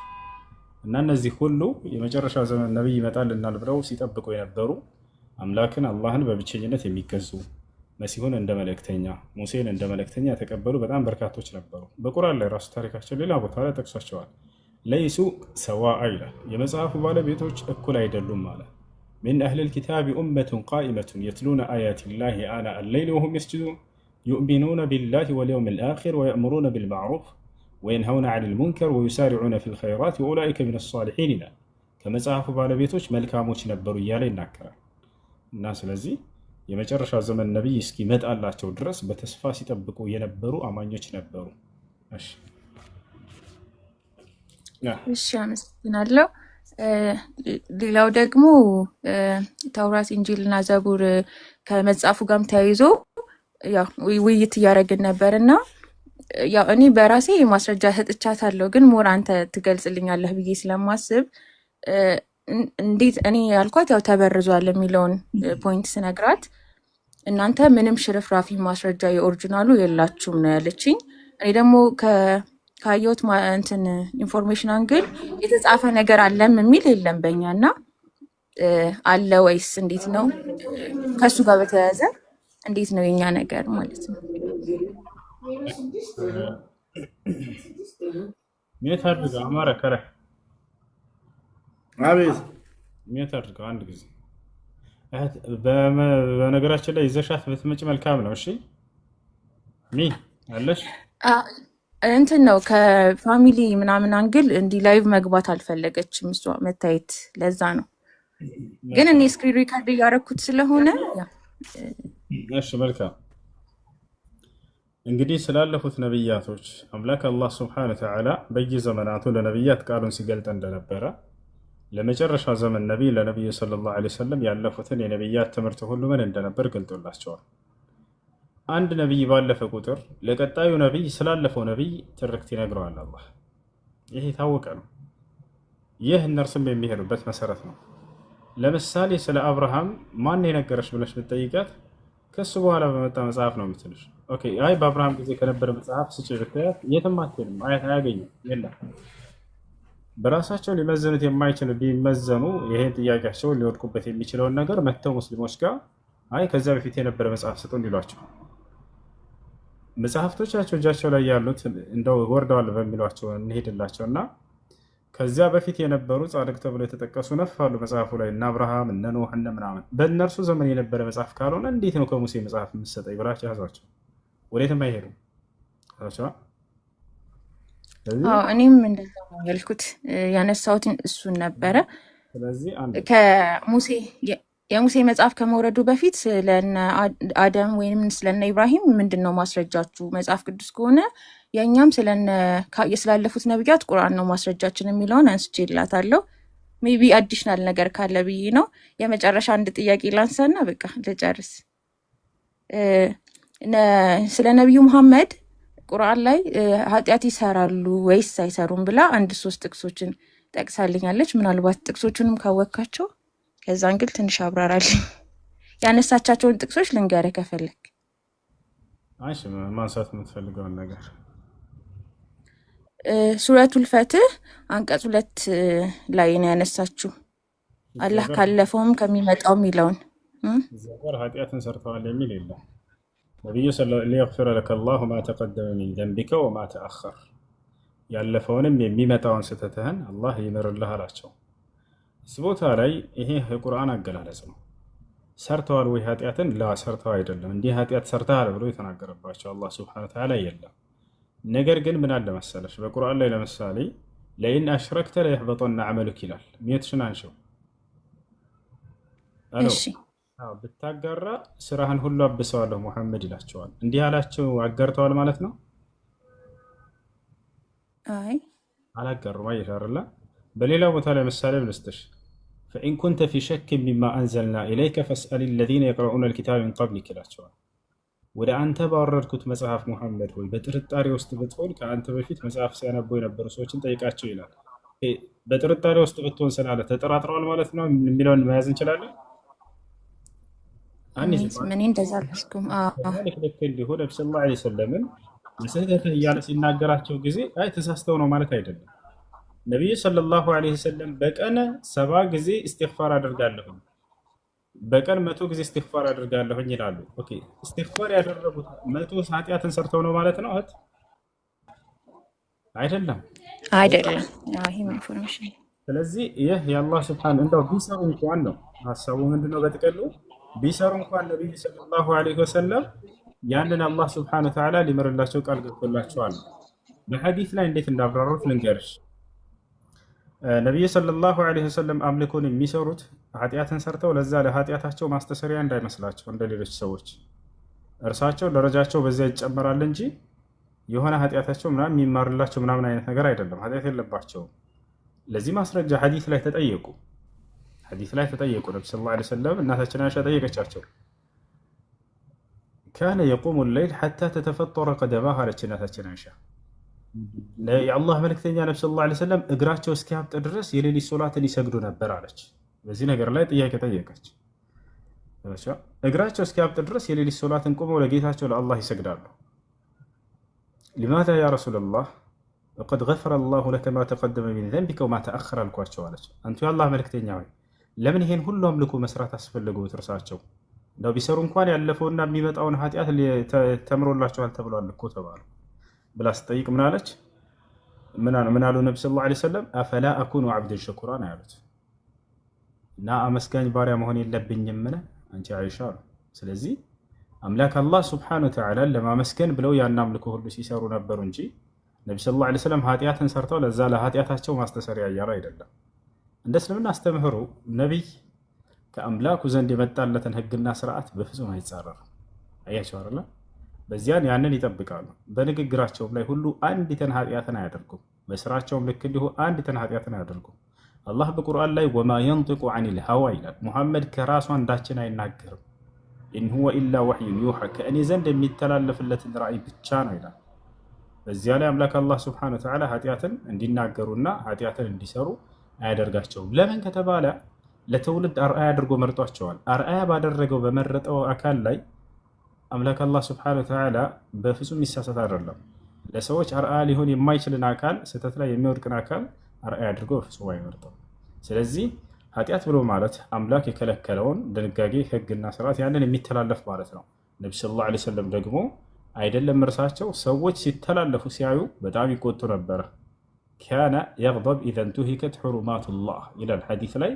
እና እነዚህ ሁሉ የመጨረሻው ዘመን ነቢይ ይመጣልናል ብለው ሲጠብቁ የነበሩ አምላክን አላህን በብቸኝነት የሚገዙ መሲሁን እንደ መልእክተኛ፣ ሙሴን እንደ መልእክተኛ የተቀበሉ በጣም በርካቶች ነበሩ። በቁርአን ላይ ራሱ ታሪካቸው ሌላ ቦታ ላይ ጠቅሷቸዋል። ለይሱ ሰዋአ ይላል። የመጽሐፉ ባለቤቶች እኩል አይደሉም ማለት ሚን አህሊል ኪታቢ ኡመቱን ቃኢመቱን የትሉነ አያቲላሂ አና አለይሊ ወሁም የስጁዱን ዩእሚኑነ ቢላሂ ወልየውሚል አኺር ወየእሙሩነ ቢልማዕሩፍ ወየንሀውነ ዐኒል ሙንከር ወዩሳሪዑነ ፊል ኸይራት ወኡላኢከ ሚነ ሷሊሒን ይላል። ከመጽሐፉ ባለቤቶች መልካሞች ነበሩ እያለ ይናገራል። እና ስለዚህ የመጨረሻ ዘመን ነቢይ እስኪመጣላቸው ድረስ በተስፋ ሲጠብቁ የነበሩ አማኞች ነበሩ። እሺ አመሰግናለሁ። ሌላው ደግሞ ተውራት፣ ኢንጂልና ዘቡር ከመጽሐፉ ጋርም ተያይዞ ያው ውይይት እያደረግን ነበርና ያው እኔ በራሴ ማስረጃ ሰጥቻታለሁ፣ ግን ሞር አንተ ትገልጽልኛለህ ብዬ ስለማስብ እንዴት እኔ ያልኳት ያው ተበርዟል የሚለውን ፖይንት ስነግራት እናንተ ምንም ሽርፍራፊ ማስረጃ የኦሪጂናሉ የላችሁም ነው ያለችኝ። እኔ ደግሞ ካየሁት እንትን ኢንፎርሜሽን አንግል የተጻፈ ነገር አለም የሚል የለም በእኛ እና አለ ወይስ እንዴት ነው? ከሱ ጋር በተያያዘ እንዴት ነው የኛ ነገር ማለት ነው? ሜት አድርገው አማረ ከረ አቤት ሜት አድርገው አንድ ጊዜ በነገራችን ላይ ይዘሻት ብትመጪ መልካም ነው። እሺ ሚ አለሽ እንትን ነው ከፋሚሊ ምናምን አንግል እንዲህ ላይቭ መግባት አልፈለገችም እሷ መታየት፣ ለዛ ነው። ግን እኔ ስክሪን ሪካርድ እያደረኩት ስለሆነ እሺ መልካም። እንግዲህ ስላለፉት ነብያቶች አምላክ አላህ ሱብሓነሁ ወተዓላ በየዘመናቱ ለነብያት ቃሉን ሲገልጥ እንደነበረ ለመጨረሻው ዘመን ነቢይ ለነቢዩ ሰለላሁ ዐለይሂ ወሰለም ያለፉትን የነብያት ትምህርት ሁሉ ምን እንደነበር ገልጦላቸዋል። አንድ ነቢይ ባለፈ ቁጥር ለቀጣዩ ነቢይ ስላለፈው ነቢይ ትርክት ይነግረዋል አላህ። ይህ የታወቀ ነው። ይህ እነርሱም የሚሄዱበት መሰረት ነው። ለምሳሌ ስለ አብርሃም ማን የነገረች ብለሽ ብትጠይቃት ከሱ በኋላ በመጣ መጽሐፍ ነው የምትልሽ። ኦኬ አይ በአብርሃም ጊዜ ከነበረ መጽሐፍ ስጪ ብትያት የትም አትሄድም፣ አያገኝም፣ የለም። በራሳቸው ሊመዘኑት የማይችሉ ቢመዘኑ ይሄን ጥያቄያቸውን ሊወድቁበት የሚችለውን ነገር መተው ሙስሊሞች ጋር አይ ከዚያ በፊት የነበረ መጽሐፍ ስጡ እንዲሏቸው መጽሐፍቶቻቸው እጃቸው ላይ ያሉት እንደው ወርደዋል በሚሏቸው እንሄድላቸው እና ከዚያ በፊት የነበሩ ጻድቅ ተብሎ የተጠቀሱ ነፋሉ መጽሐፉ ላይ እና አብርሃም እነ ኖህ እነ ምናምን በእነርሱ ዘመን የነበረ መጽሐፍ ካልሆነ እንዴት ነው ከሙሴ መጽሐፍ የምትሰጠኝ ብላቸው ያዟቸው። ወዴትም አይሄዱም። እኔም እንደዛ ነው ያልኩት፣ ያነሳሁት እሱን ነበረ። ስለዚህ የሙሴ መጽሐፍ ከመውረዱ በፊት ስለነ አደም ወይም ስለነ ኢብራሂም ምንድን ነው ማስረጃችሁ? መጽሐፍ ቅዱስ ከሆነ የእኛም ስላለፉት ነቢያት ቁርአን ነው ማስረጃችን የሚለውን አንስቼላታለሁ። ሜቢ አዲሽናል ነገር ካለ ብዬ ነው። የመጨረሻ አንድ ጥያቄ ላንሳና በቃ ልጨርስ። ስለ ነቢዩ መሐመድ ቁርአን ላይ ኃጢአት ይሰራሉ ወይስ አይሰሩም ብላ 1-3 ጥቅሶችን ጠቅሳልኛለች። ምናልባት ጥቅሶቹንም ካወካቸው ከዛ እንግል ትንሽ አብራራልኝ። ያነሳቻቸውን ጥቅሶች ልንገርህ ከፈለክ። አይሽ ማንሳት የምትፈልገውን ነገር ሱረቱል ፈትህ አንቀጽ 2 ላይ ነው ያነሳችው። አላህ ካለፈውም ከሚመጣው የሚለውን እዚያ ጋር ኃጢአትን ሰርተዋል የሚል የለም። ነቢዩ ሊየግፊረ ለከ አላሁ ማ ተቀደመ ሚን ዘንቢከ ወማ ተአኸር፣ ያለፈውንም የሚመጣውን ስህተትህን አላህ ይምርልህ አላቸው። እዚህ ቦታ ላይ ይሄ የቁርአን አገላለጽ ነው። ሰርተዋል ወይ ኃጢአትን? ላ ሰርተው አይደለም። እንዲህ ኃጢአት ሰርተሃል ብሎ የተናገረባቸው አላህ ሱብሓነሁ ወተዓላ የለም። ነገር ግን ምን አለ መሰለሽ በቁርአን ላይ ለምሳሌ ለኢን አሽረክተ ለየሕበጠነ ዐመሉክ ይላል። ሚየትሽን አንሺው። እሺ ብታጋራ ስራህን ሁሉ አብሰዋለሁ ሙሐመድ ይላቸዋል። እንዲህ አላቸው አጋርተዋል ማለት ነው? አይ አላጋሩም። አየሽ አይደለ? በሌላ ቦታ ላይ ምሳሌ ልስጥሽ። ፈኢን ኩንተ ፊ ሸክ ሚማ አንዘልና ኢለይከ ፈስአል ለዚነ የቅረኡነ ልኪታብ ሚን ቀብሊክ ይላቸዋል። ወደ አንተ ባወረድኩት መጽሐፍ ሙሐመድ ሆይ በጥርጣሬ ውስጥ ብትሆን ከአንተ በፊት መጽሐፍ ሲያነቡ የነበሩ ሰዎችን ጠይቃቸው ይላል። በጥርጣሬ ውስጥ ብትሆን ስላለ ተጠራጥረዋል ማለት ነው የሚለውን መያዝ እንችላለን። ምን እንደዛ አልኩኝ። ልክ እንዲሁ ነብዩ ሰለላሁ ዐለይሂ ወሰለምን በስህተትህ እያለ ሲናገራቸው ጊዜ አይ ተሳስተው ነው ማለት አይደለም። ነቢዩ ሰለላሁ ዐለይሂ ወሰለም በቀን 70 ጊዜ እስትግፋር አደርጋለሁ፣ በቀን 100 ጊዜ እስትግፋር አደርጋለሁ ይላሉ። ኦኬ እስትግፋር ያደረጉት 100 ኃጢአትን ሰርተው ነው ማለት ነው አይደለም? አይደለም። ይሄ ኢንፎርሜሽን። ስለዚህ ይህ የአላህ ሱብሓነሁ እንደው ቢሰሩ እንኳን ነው ሀሳቡ ምንድነው በጥቅሉ ቢሰሩ እንኳን ነቢዩ ሰለላሁ ዐለይሂ ወሰለም ያንን አላህ ሱብሓነሁ ወተዓላ ሊምርላቸው ቃል ገብቶላቸዋል። በሐዲስ ላይ እንዴት እንዳብራሩት ልንገርሽ። ነቢዩ ሰለላሁ ዐለይሂ ወሰለም አምልኮን የሚሰሩት ኃጢአትን ሰርተው ለዛ ለኃጢአታቸው ማስተሰሪያ እንዳይመስላቸው እንደ ሌሎች ሰዎች እርሳቸው ደረጃቸው በዚያ ይጨመራል እንጂ የሆነ ኃጢአታቸው ምናምን የሚማርላቸው ምናምን አይነት ነገር አይደለም። ኃጢአት የለባቸውም። ለዚህ ማስረጃ ሐዲስ ላይ ተጠየቁ። ነቢ ሰለላሁ ዐለይሂ ወሰለም እናታችን አይሻ ጠየቀቻቸው። ካነ የቁሙ ሌይል ሐታ ተተፈጠረ ቀደማህ አለች እናታችን አይሻ። የአላህ መልእክተኛ ነቢ ሰለላሁ ዐለይሂ ወሰለም እግራቸው እስኪያብጥ ድረስ የሌሊት ሶላትን ይሰግዱ ነበር አለች። በዚህ ነገር ላይ ጥያቄ ጠየቀች። እግራቸው እስኪያብጥ ድረስ የሌሊት ሶላትን ቆመው ለጌታቸው ለአላህ ይሰግዳሉ። ሊማዛ ያ ረሱለላህ ወቀድ ገፈረ አላሁ ለከ ማ ተቀደመ ሚን ዘንቢከ ወማ ተአኸረ አልኳቸው አለች። አንቱ የአላህ መልእክተኛ ሆይ ለምን ይሄን ሁሉ አምልኮ መስራት አስፈለጉት? እርሳቸው እንደው ቢሰሩ እንኳን ያለፈውና የሚመጣውን ኃጢአት ተምሮላቸዋል ተብሏል እኮ ተባሉ ብላ ስጠይቅ ምን አለች? ምን አሉ ነቢ ሰለላሁ ዐለይሂ ወሰለም አፈላ አኩኑ ዐብደን ሸኩራ ነው ያሉት። እና አመስጋኝ ባሪያ መሆን የለብኝምን አንቺ አይሻ አሉ። ስለዚህ አምላክ አላህ ሱብሓነሁ ወተዓላ ለማመስገን ብለው ያን አምልኮ ሁሉ ሲሰሩ ነበሩ እንጂ ነቢ ሰለላሁ ዐለይሂ ወሰለም ኃጢአትን ሰርተው ለዛ ለኃጢአታቸው ማስተሰሪያ እያሉ አይደለም። እንደ እስልምና አስተምህሮ ነቢይ ከአምላኩ ዘንድ የመጣለትን ህግና ስርዓት በፍጹም አይጻረርም። አያቸው አይደለ? በዚያን ያንን ይጠብቃሉ። በንግግራቸውም ላይ ሁሉ አንዲትን ኃጢአትን አያደርጉም። በስራቸውም ልክ እንዲሁ አንዲትን ኃጢአትን አያደርጉም። አላህ በቁርአን ላይ ወማ የንጢቁ ዐኒል ሀዋ ይላል። ሙሐመድ ከራሱ አንዳችን አይናገርም። ኢን ሁወ ኢላ ወሕዩን ዩሓ ከእኔ ዘንድ የሚተላለፍለትን ራእይ ብቻ ነው ይላል። በዚያ ላይ አምላክ አላህ ሱብሓነሁ ወተዓላ ኃጢአትን እንዲናገሩና ኃጢአትን እንዲሰሩ አያደርጋቸውም። ለምን ከተባለ ለትውልድ አርአያ አድርጎ መርጧቸዋል። አርአያ ባደረገው በመረጠው አካል ላይ አምላክ አላህ ሱብሓነሁ ወተዓላ በፍጹም ይሳሳት አይደለም። ለሰዎች አርአያ ሊሆን የማይችልን አካል ስህተት ላይ የሚወድቅን አካል አርአያ አድርጎ በፍጹም አይመርጠው። ስለዚህ ኃጢአት ብሎ ማለት አምላክ የከለከለውን ድንጋጌ ህግና ስርዓት ያንን የሚተላለፍ ማለት ነው። ነቢ ሰለላሁ ዐለይሂ ወሰለም ደግሞ አይደለም እርሳቸው ሰዎች ሲተላለፉ ሲያዩ በጣም ይቆጡ ነበረ። ካነ የግደብ ኢዘ እንቱሂከት ሑሩማቱላህ ይላል ሐዲስ ላይ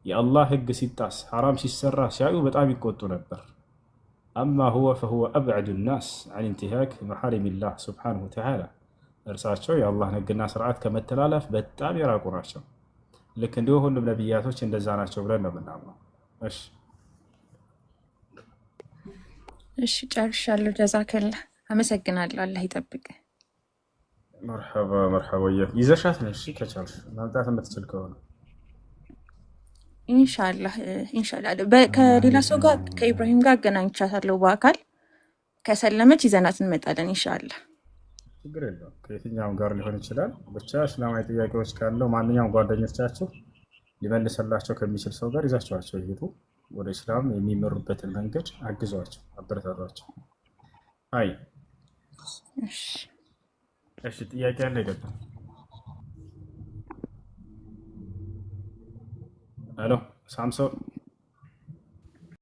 የአላህ ህግ ሲጣስ ሐራም ሲሰራ ሲያዩ በጣም ይቆጡ ነበር። አማ ሁወ ፈሁወ አብዐዱ ናስ ዐን ኢንቲሃክ መሐሪሚላህ ሱብሓነሁ ወተዓላ እርሳቸው የአላህን ህግና ስርዓት ከመተላለፍ በጣም የራቁ ናቸው። ልክ እንዲሁ ሁሉም ነቢያቶች እንደዛ ናቸው ብለን ነው የምናምነው። እሺ ጨርሻለሁ። ጀዛከላ አመሰግናለሁ። አላህ ይጠብቅ። መርሐባ መርሐባ። ይዘሻት ነሽ ከቻልሽ ማምጣት የምትችል ከሆነ ኢንሻአላህ ከሌላ ሰው ጋር ከኢብራሂም ጋር አገናኝቻታለሁ በአካል ከሰለመች ይዘናት እንመጣለን ኢንሻአላህ። ችግር የለውም። ከየትኛውም ጋር ሊሆን ይችላል። ብቻ እስላማዊ ጥያቄዎች ካለው ማንኛውም ጓደኞቻችሁ ሊመልሰላቸው ከሚችል ሰው ጋር ይዛቸዋቸው ይሄዱ። ወደ እስላም የሚመሩበትን መንገድ አግዟቸው፣ አበረታቷቸው። አይ እሺ፣ ጥያቄ አለ ይገባል። ሄሎ ሳምሶን